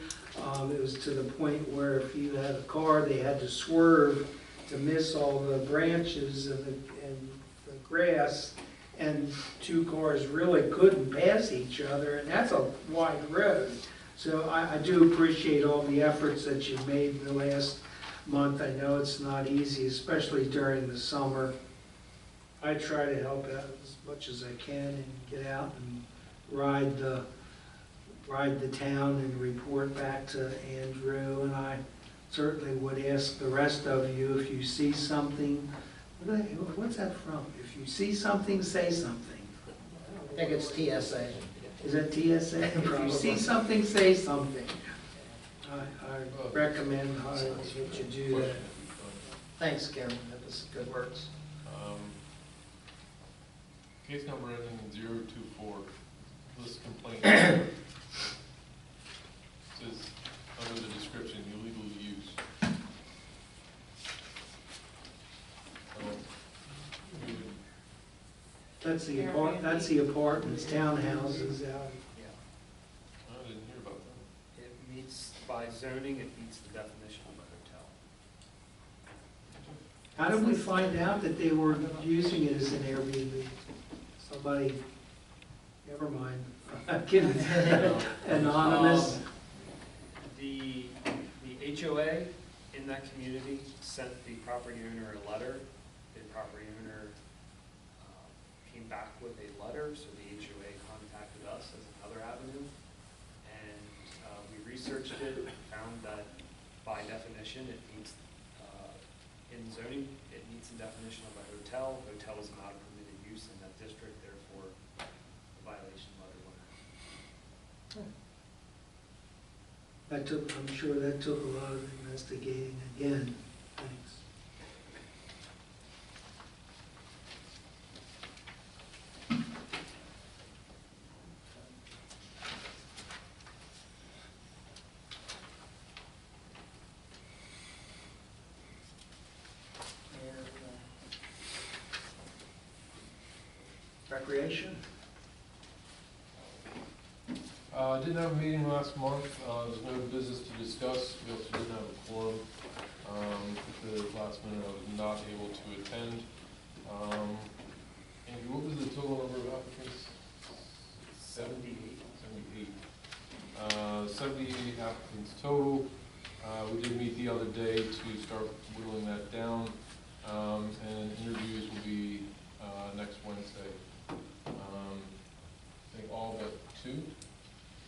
It was to the point where if you had a car, they had to swerve to miss all the branches and the grass, and two cars really couldn't pass each other, and that's a wide road. So I do appreciate all the efforts that you've made in the last month. I know it's not easy, especially during the summer. I try to help out as much as I can and get out and ride the town and report back to Andrew. And I certainly would ask the rest of you, if you see something, what's that from? If you see something, say something. I think it's TSA. Is that TSA? If you see something, say something. I recommend highly that you do that. Thanks, Kim, that was good words. Case number ending in 024, list complaint. Says, under the description, illegal use. That's the apartments, townhouses out. Yeah. I didn't hear about that. It meets, by zoning, it meets the definition of a hotel. How did we find out that they were using it as an Airbnb? Somebody, never mind, I'm kidding. Anonymous. The HOA in that community sent the property owner a letter. The property owner came back with a letter, so the HOA contacted us as another avenue. And we researched it, found that by definition, it meets, in zoning, it meets the definition of a hotel. Hotel is not a permitted use in that district, therefore the violation letter went out. I'm sure that took a lot of investigating again. Thanks. Recreation? Didn't have a meeting last month. There's no business to discuss. We also didn't have a quorum. At the last minute, I was not able to attend. Andrew, what was the total number of applicants? 78. 78 applicants total. We did meet the other day to start whittling that down. And interviews will be next Wednesday. I think all but 2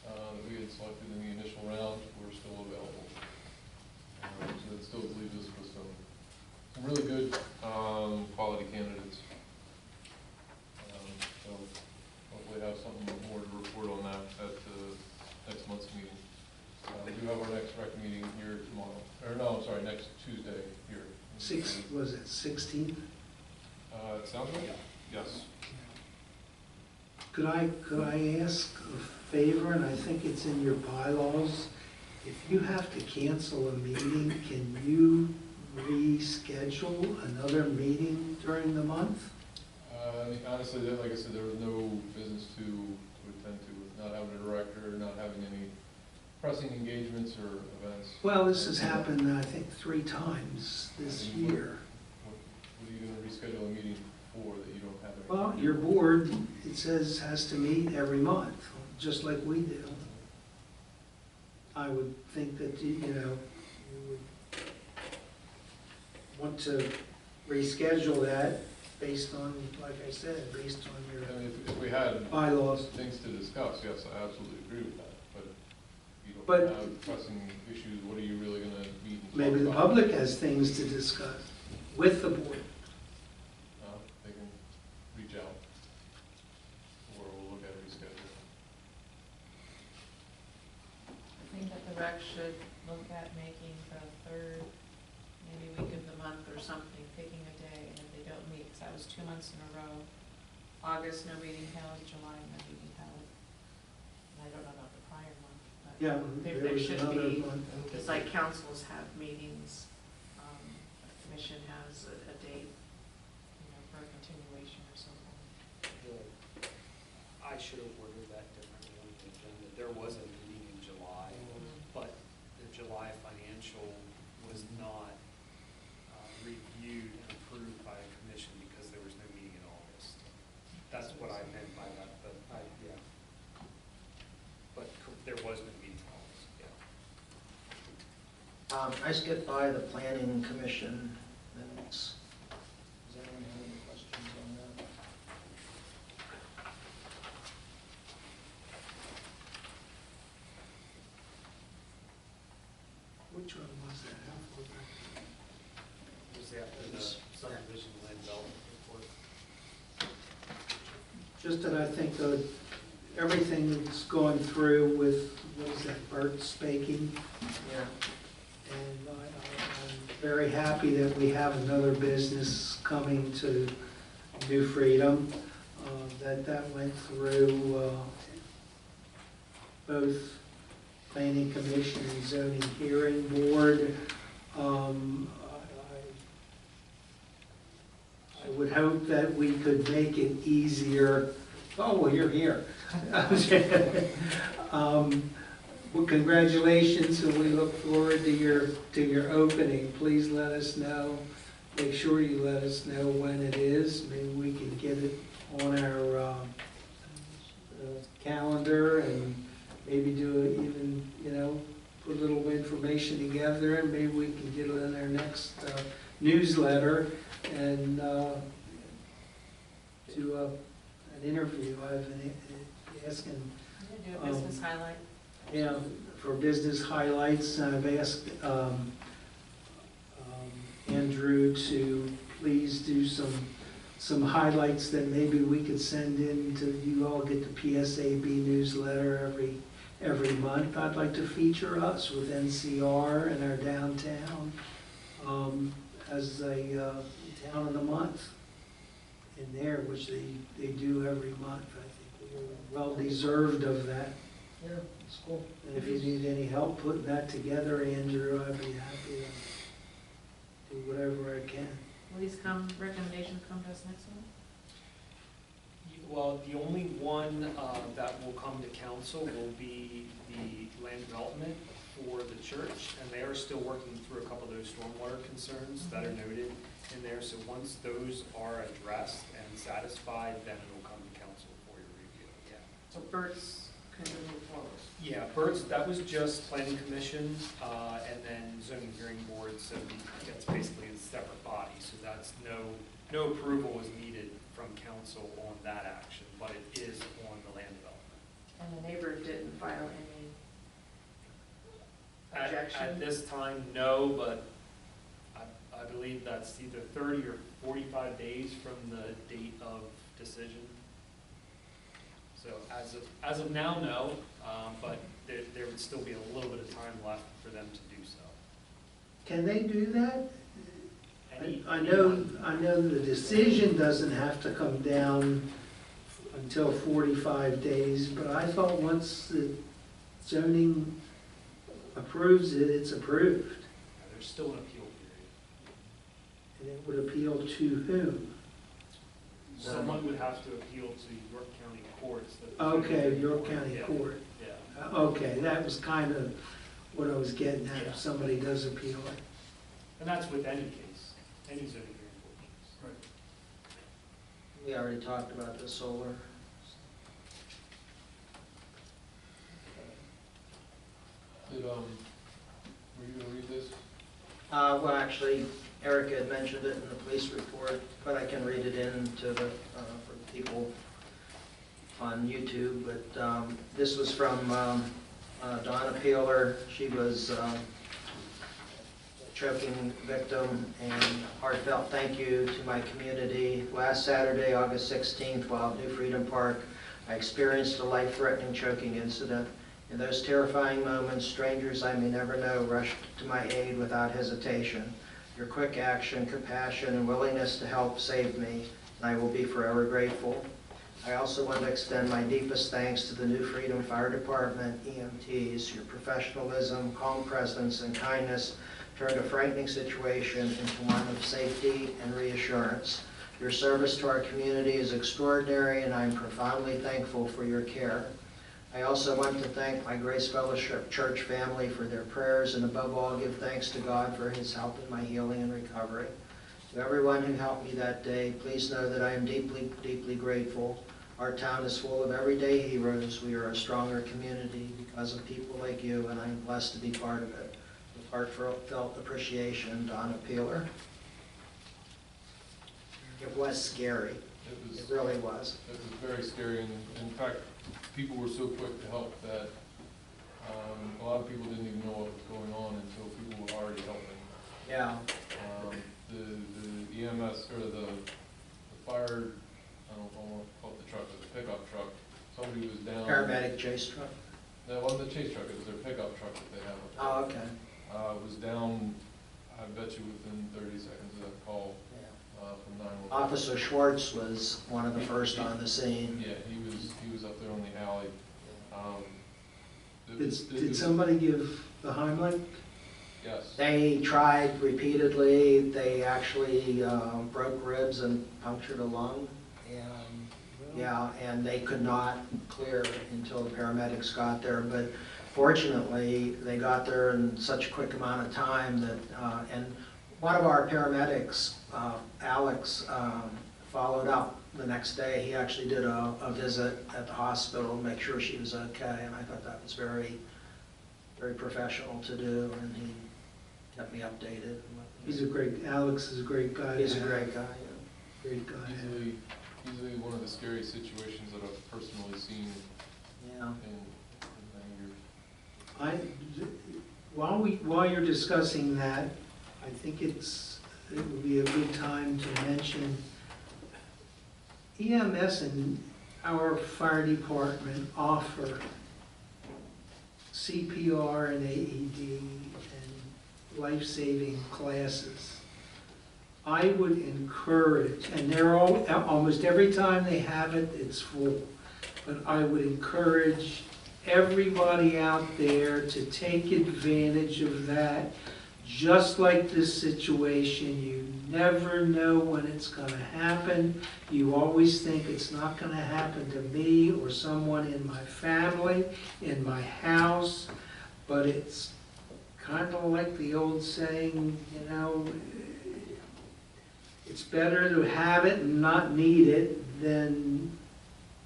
that we had selected in the initial round were still available. So that still leaves us with some really good quality candidates. So hopefully have something more to report on that at next month's meeting. We do have our next rec meeting here tomorrow, or no, I'm sorry, next Tuesday here. Was it 16th? It sounds like, yes. Could I ask a favor, and I think it's in your bylaws, if you have to cancel a meeting, can you reschedule another meeting during the month? Honestly, like I said, there was no business to attend to, with not having a director, not having any pressing engagements or events. Well, this has happened, I think, 3 times this year. What are you gonna reschedule a meeting for that you don't have? Well, your board, it says, has to meet every month, just like we do. I would think that, you would want to reschedule that based on, like I said, based on your I mean, if we had bylaws. things to discuss, yes, I absolutely agree with that, but if you But- don't have pressing issues, what are you really gonna meet and talk Maybe the about? public has things to discuss with the board. They can reach out, or we'll look at rescheduling. I think that the rec should look at making the 3rd, maybe week of the month or something, picking a day, and if they don't meet, because that was 2 months in a row. August, no meeting held, July, no meeting held. And I don't know about the prior month, but Yeah, there was should another be, one. just like councils have meetings, the commission has a date, for a continuation or something. I should have worded that differently on the agenda. There was a meeting in July, but the July financial was not reviewed and approved by the commission because there was no meeting in August. That's what I meant by that, but yeah. But there was no meeting in August, yeah. I skipped by the planning commission minutes. Does anyone have any questions on that? Which one was that? How far back? It was after the subdivision land development report. Just that I think that everything that's going through with, what is that, Burt Spaking? Yeah. And I'm very happy that we have another business coming to New Freedom, that went through both planning commission and zoning hearing board. I I would hope that we could make it easier. Oh, well, you're here. Well, congratulations, and we look forward to your opening. Please let us know. Make sure you let us know when it is. Maybe we can get it on our calendar, and maybe do it even, put a little information together, and maybe we can get it in our next newsletter, and do an interview. I've been asking, Do a business highlight. for business highlights, and I've asked Andrew to please do some highlights that maybe we could send in to, you all get the PSAB newsletter every month. I'd like to feature us with NCR and our downtown as a town of the month in there, which they do every month. I think we're well deserved of that. Yeah, it's cool. And if you need any help putting that together, Andrew, I'd be happy to do whatever I can. Will these recommendations come to us next month? Well, the only one that will come to council will be the land development for the church, and they are still working through a couple of those stormwater concerns that are noted in there. So once those are addressed and satisfied, then it will come to council for your review. Yeah. So Bert's can move forward. Yeah, Birds, that was just planning commission, and then zoning hearing board, so that's basically a separate body, so that's no approval is needed from council on that action, but it is on the land development. And the neighbor didn't file any At objection? this time, no, but I believe that's either 30 or 45 days from the date of decision. So as of now, no, but there would still be a little bit of time left for them to do so. Can they do that? Any- I know the decision doesn't have to come down until 45 days, but I thought once the zoning approves it, it's approved. Yeah, there's still an appeal period. And it would appeal to whom? Someone would have to appeal to York County courts. Okay, York County Yeah, Court. Yeah. Okay, that was kind of what I was getting at, Yeah. if somebody does appeal it. And that's with any case, any zoning hearing board case. We already talked about the solar. Were you gonna read this? Well, actually, Erica had mentioned it in the police report, but I can read it into the, for people on YouTube. But this was from Donna Peeler. She was a choking victim, and heartfelt thank you to my community. Last Saturday, August 16th, while at New Freedom Park, I experienced a life-threatening choking incident. In those terrifying moments, strangers I may never know rushed to my aid without hesitation. Your quick action, compassion, and willingness to help saved me, and I will be forever grateful. I also want to extend my deepest thanks to the New Freedom Fire Department, EMTs. Your professionalism, calm presence, and kindness turned a frightening situation into one of safety and reassurance. Your service to our community is extraordinary, and I'm profoundly thankful for your care. I also want to thank my Grace Fellowship Church family for their prayers, and above all, give thanks to God for his help in my healing and recovery. To everyone who helped me that day, please know that I am deeply, deeply grateful. Our town is full of everyday heroes. We are a stronger community because of people like you, and I'm blessed to be part of it. With heartfelt appreciation, Donna Peeler. It was scary. It really was. It was very scary, and in fact, people were so quick to help that a lot of people didn't even know what was going on until people were already helping. Yeah. The EMS, or the fire, I don't know if I want to call it the truck, but the pickup truck, somebody was down. Paramedic chase truck. No, it wasn't the chase truck, it was their pickup truck that they have. Oh, okay. Was down, I bet you within 30 seconds of that call from 911. Officer Schwartz was one of the first on the scene. Yeah, he was up there on the alley. Did somebody give the Heimlich? Yes. They tried repeatedly, they actually broke ribs and punctured a lung, and, yeah, and they could not clear until the paramedics got there, but fortunately, they got there in such a quick amount of time that, and one of our paramedics, Alex, followed up the next day. He actually did a visit at the hospital to make sure she was okay, and I thought that was very, very professional to do, and he kept me updated. Alex is a great guy. He's a great guy, yeah. Great guy. Easily one of the scary situations that I've personally seen Yeah. in many years. While you're discussing that, I think it would be a good time to mention EMS and our fire department offer CPR and AED and life-saving classes. I would encourage, and they're almost every time they have it, it's full, but I would encourage everybody out there to take advantage of that. Just like this situation, you never know when it's going to happen. You always think it's not going to happen to me or someone in my family, in my house, but it's kind of like the old saying, you know, it's better to have it and not need it than...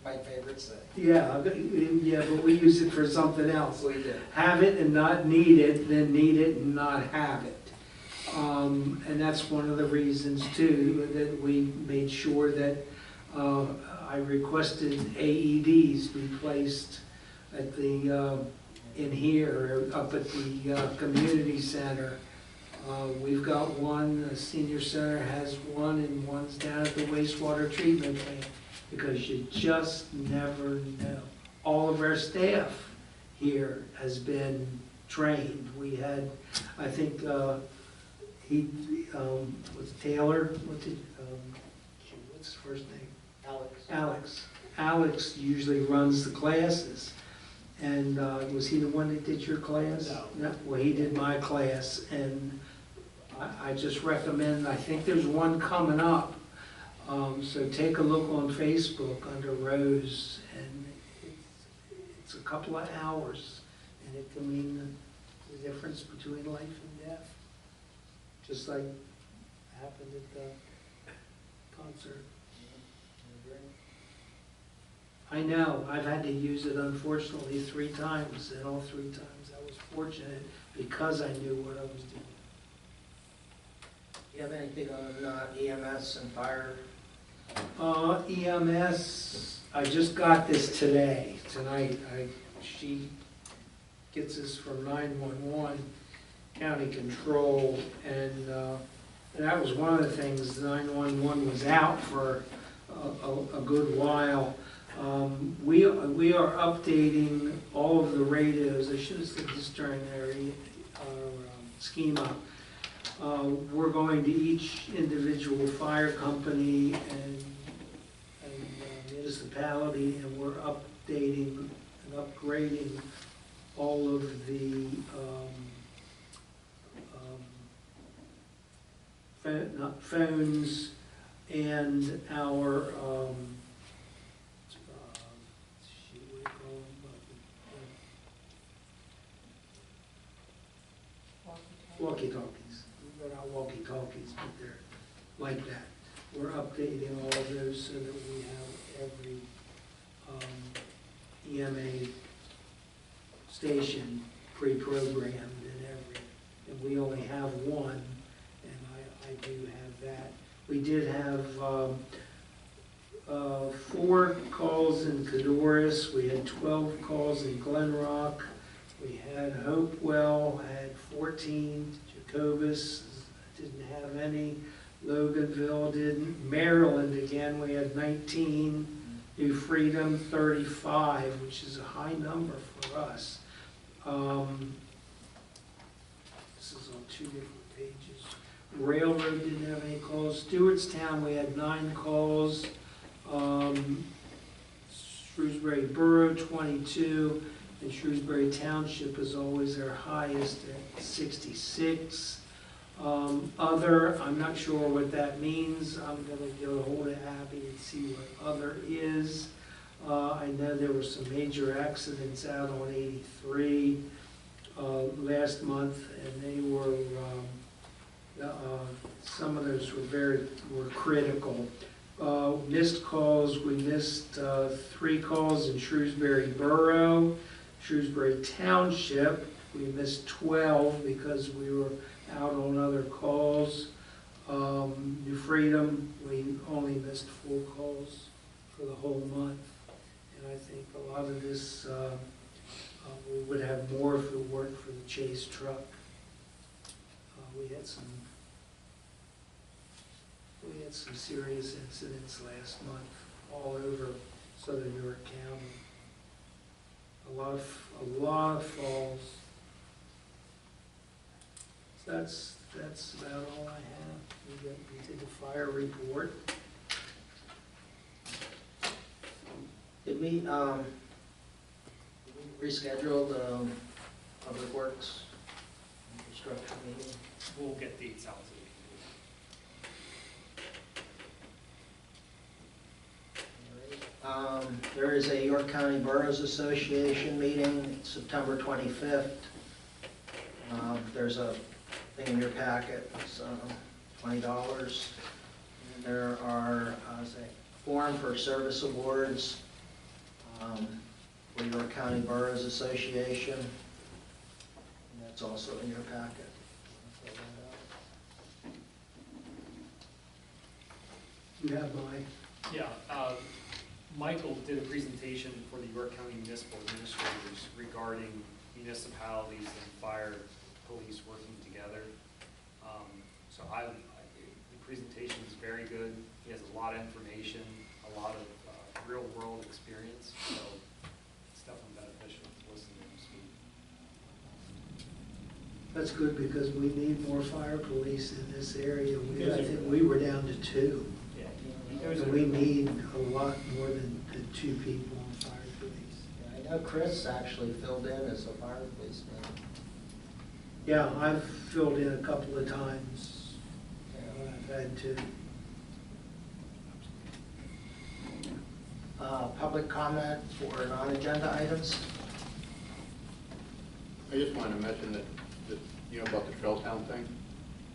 My favorite saying. Yeah, but we use it for something else. We did. Have it and not need it, then need it and not have it. And that's one of the reasons too, that we made sure that I requested AEDs be placed at the, in here, up at the community center. We've got one, the senior center has one, and one's down at the wastewater treatment plant, because you just never know. All of our staff here has been trained. We had, I think, was Taylor, what's his first name? Alex. Alex usually runs the classes. And was he the one that did your class? No. Well, he did my class, and I just recommend, I think there's one coming up. So take a look on Facebook under Rose, and it's a couple of hours, and it can mean the difference between life and death. Just like happened at the concert. I know, I've had to use it unfortunately 3 times, and all 3 times I was fortunate because I knew what I was doing. You have anything on EMS and fire? EMS, I just got this tonight. She gets this from 911, county control, and that was one of the things. 911 was out for a good while. We are updating all of the radios. I should have said this during our schema. We're going to each individual fire company and municipality, and we're updating and upgrading all of the phones and our walkie-talkies. They're not walkie-talkies, but they're like that. We're updating all of those so that we have every EMA station pre-programmed and we only have one, and I do have that. We did have 4 calls in Cadorus, we had 12 calls in Glen Rock, we had Hopewell, had 14, Jacobus didn't have any, Loganville didn't, Maryland again, we had 19, New Freedom 35, which is a high number for us. This is on 2 different pages. Railroad didn't have any calls. Stewartstown, we had 9 calls. Shrewsbury Borough, 22. And Shrewsbury Township is always their highest at 66. Other, I'm not sure what that means. I'm gonna get a hold of Abby and see what other is. I know there were some major accidents out on 83 last month, and they were, some of those were critical. Missed calls, we missed 3 calls in Shrewsbury Borough. Shrewsbury Township, we missed 12 because we were out on other calls. New Freedom, we only missed 4 calls for the whole month. And I think a lot of this, we would have more if it weren't for the chase truck. We had some serious incidents last month all over southern York County. A lot of falls. That's about all I have. We did the fire report. Did we reschedule the Public Works infrastructure meeting? We'll get dates out to There is a York County Boroughs Association meeting, September 25th. There's a thing in your packet, it's $20. And there are a form for service awards for York County Boroughs Association. And that's also in your packet. You have mine. Yeah, Michael did a presentation for the York County Municipal Administrators regarding municipalities and fire, police working together. The presentation is very good. He has a lot of information, a lot of real-world experience, so it's definitely beneficial to listen to him speak. That's good because we need more fire police in this area. I think we were down to 2. Yeah, And we need a lot more than 2 people on fire police. Yeah, I know Chris actually filled in as a fire policeman. Yeah, I've filled in a couple of times. I've had to. Public comment for non-agenda items? I just wanted to mention that, you know, about the Trail Town thing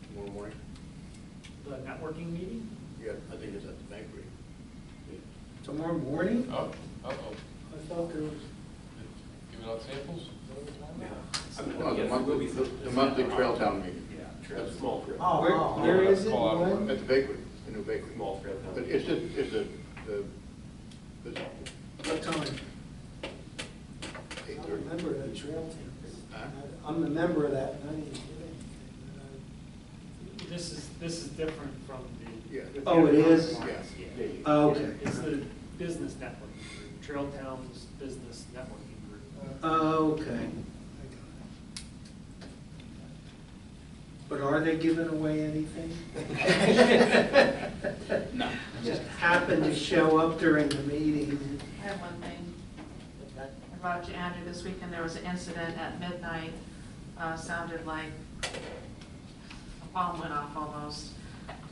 tomorrow morning. The networking meeting? Yeah, I think it's at the bakery. Tomorrow morning? Oh, uh-oh. I thought there was. Giving out samples? No, the monthly Trail Town meeting. Yeah, trail, small trail. Where is it? Call out. When? At the bakery, the new bakery. Small trail town. But it's the What time? 8:30. I'm a member of that trail team. Huh? I'm a member of that, and I didn't get anything. This is different from the. Yeah. the Oh, it other is? ones. Yeah. Oh, okay. It's the business networking group, Trail Town's business networking group. Oh, okay. I got it. But are they giving away anything? No. Just happened to show up during the meeting. I have one thing. I brought to Andrew this weekend, there was an incident at midnight, sounded like a bomb went off almost.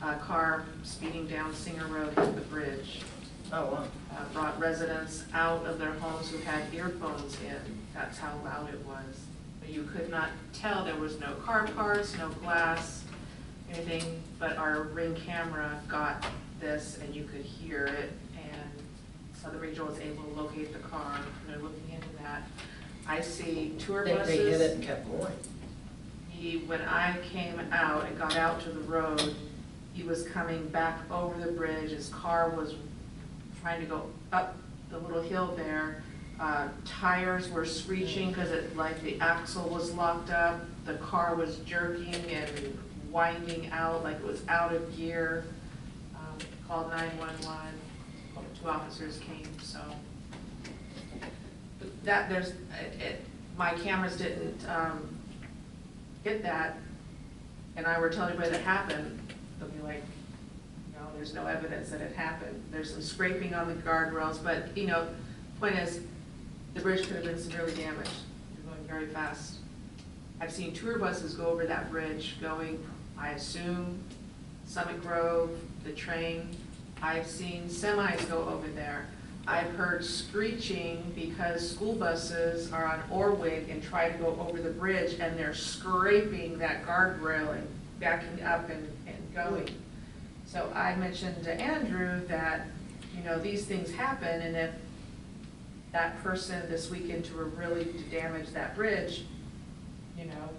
A car speeding down Singer Road hit the bridge. Oh, wow. Brought residents out of their homes who had earphones in. That's how loud it was. But you could not tell, there was no car parts, no glass, anything, but our Ring camera got this and you could hear it. And so the regional was able to locate the car. They're looking into that. I see tour buses. They hit it and kept going. When I came out and got out to the road, he was coming back over the bridge. His car was trying to go up the little hill there. Tires were screeching because like the axle was locked up. The car was jerking and winding out like it was out of gear. Called 911. 2 officers came, so. That, my cameras didn't get that, and I were telling everybody that happened, they'll be like, no, there's no evidence that it happened. There's some scraping on the guardrails, but, point is, the bridge could have been severely damaged. You're going very fast. I've seen tour buses go over that bridge going, I assume, Summit Grove, the train. I've seen semis go over there. I've heard screeching because school buses are on Orwig and try to go over the bridge and they're scraping that guardrail and backing up and going. So I mentioned to Andrew that, you know, these things happen, and if that person this weekend to really damage that bridge, you know,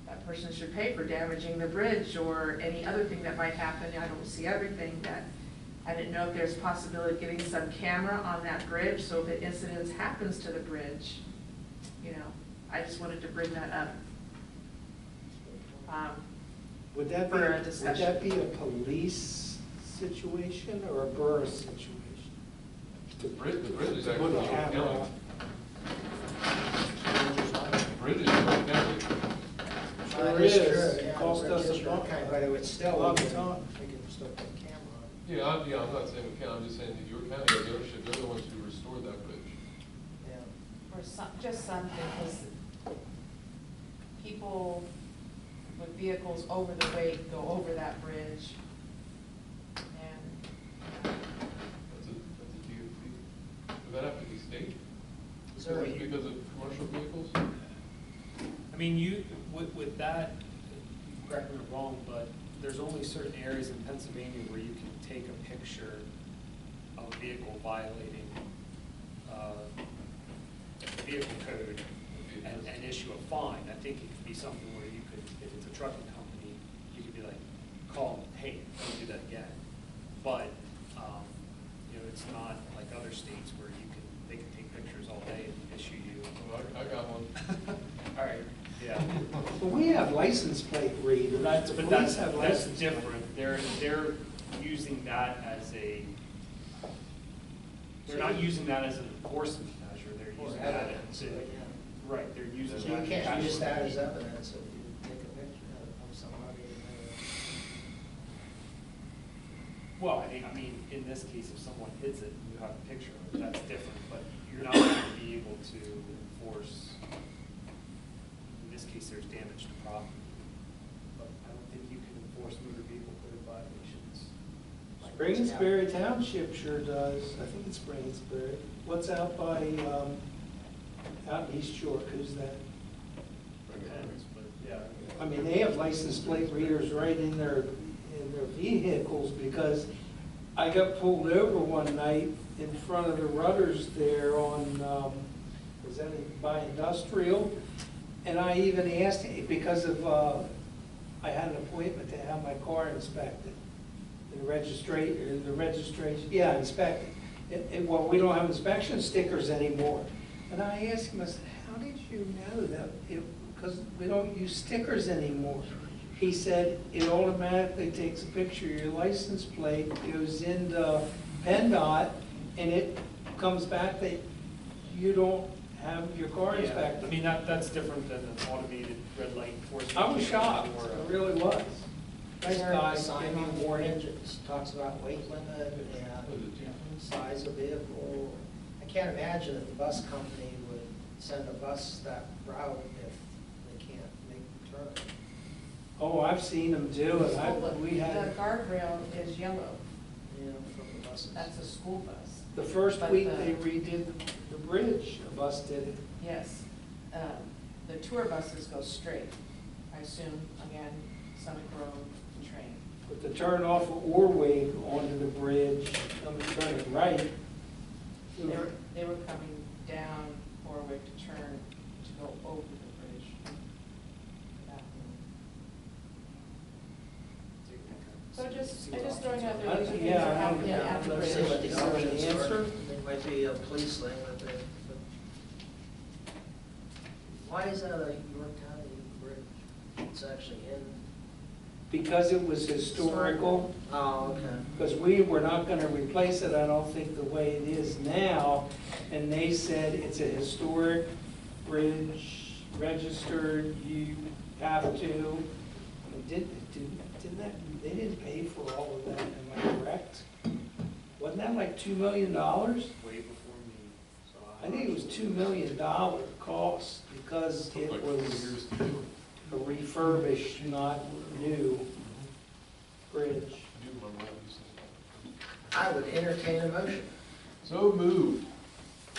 that person should pay for damaging the bridge or any other thing that might happen. I don't see everything that, I didn't know if there's a possibility of getting some camera on that bridge, so if an incident happens to the bridge, you know, I just wanted to bring that up. Would that For a be, discussion. would that be a police situation or a borough situation? The bridge is To actually put a York camera County. on? The bridge is York County. Sure That is is. true, yeah, Cost the us bridge a is buck. okay, but it would still, Lot we of time. could still put a camera on. Yeah, I'm not saying we can, I'm just saying that York County has ownership, they're the ones who restored that bridge. Yeah. Or some, just something, because people with vehicles over the weight go over that bridge. And That's a DOT. Would that have to be state? Is there a- Because of commercial vehicles? I mean, you, with that, correct me if I'm wrong, but there's only certain areas in Pennsylvania where you can take a picture of a vehicle violating, vehicle code and issue a fine. I think it could be something where you could, if it's a trucking company, you could be like, call them, hey, don't do that again. But, you know, it's not like other states where you can, they can take pictures all day and issue you. Well, I got one. All right, yeah. Well, we have license plate readers. That's, The but police that's have license plate. different. They're using that as a, they're not using that as an enforcement measure, they're Or using that evidence, to, but yeah. right, they're using So that. you can't to use that actually- as evidence if you take a picture of somebody. Well, I mean, in this case, if someone hits it, and you have a picture of it, that's different, but you're not going to be able to enforce, in this case, there's damage to property. But I don't think you can enforce motor vehicle code violations. Spring-Sperry Township sure does. I think it's Spring-Sperry. What's out by, out in East York, who's that? Depends, but yeah. I mean, they have license plate readers right in their vehicles, because I got pulled over one night in front of the Rudders there on, was that by Industrial? And I even asked, because of, I had an appointment to have my car inspected. The registration, yeah, inspected. Well, we don't have inspection stickers anymore. And I asked him, I said, how did you know that? Because we don't use stickers anymore. He said, it automatically takes a picture of your license plate, goes into PennDOT, and it comes back that you don't have your car Yeah, inspected. I mean, that's different than an automated red light enforcement. I was shocked, or a- I really was. Nice Is there guy, a sign gave me on a the warning. bridge that talks about weight limit and size of vehicle? I can't imagine that the bus company would send a bus that route if they can't make the turn. Oh, I've seen them do it. We the had, guardrail is yellow, You know, from the buses. that's a school bus. the first But week the- they redid the bridge, a bus did it. Yes, the tour buses go straight, I assume, again, Summit Grove train. But to turn off of Orwig onto the bridge, turning right. They were coming down Warwick to turn, to go over the bridge. So I just throwing out there, these are things that Yeah, I happen don't, at the Let's see what the bridge. options Answer? are. It might be a police thing that they. Why is that a York County bridge? It's actually in. Because it was historical, Oh, okay. because we were not gonna replace it, I don't think, the way it is now. And they said it's a historic bridge, registered, you have to. Didn't that, they didn't pay for all of that, am I correct? Wasn't that like $2 million? Way before me, so I think it was $2 million cost because Took it like 4 was years to do. a refurbished, not new bridge. I do remember that. You said that. I would entertain a motion. So moved.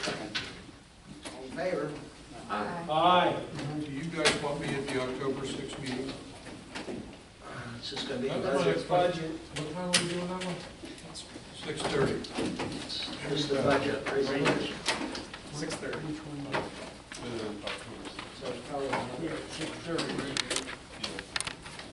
All in favor? Aye. Do you guys want me at the October 6th meeting? It's just gonna be a That's budget. Budget. What time are we doing that one? 6:30. It's just a budget presentation. 6:30. October 6th. So it's probably, yeah, 6:30.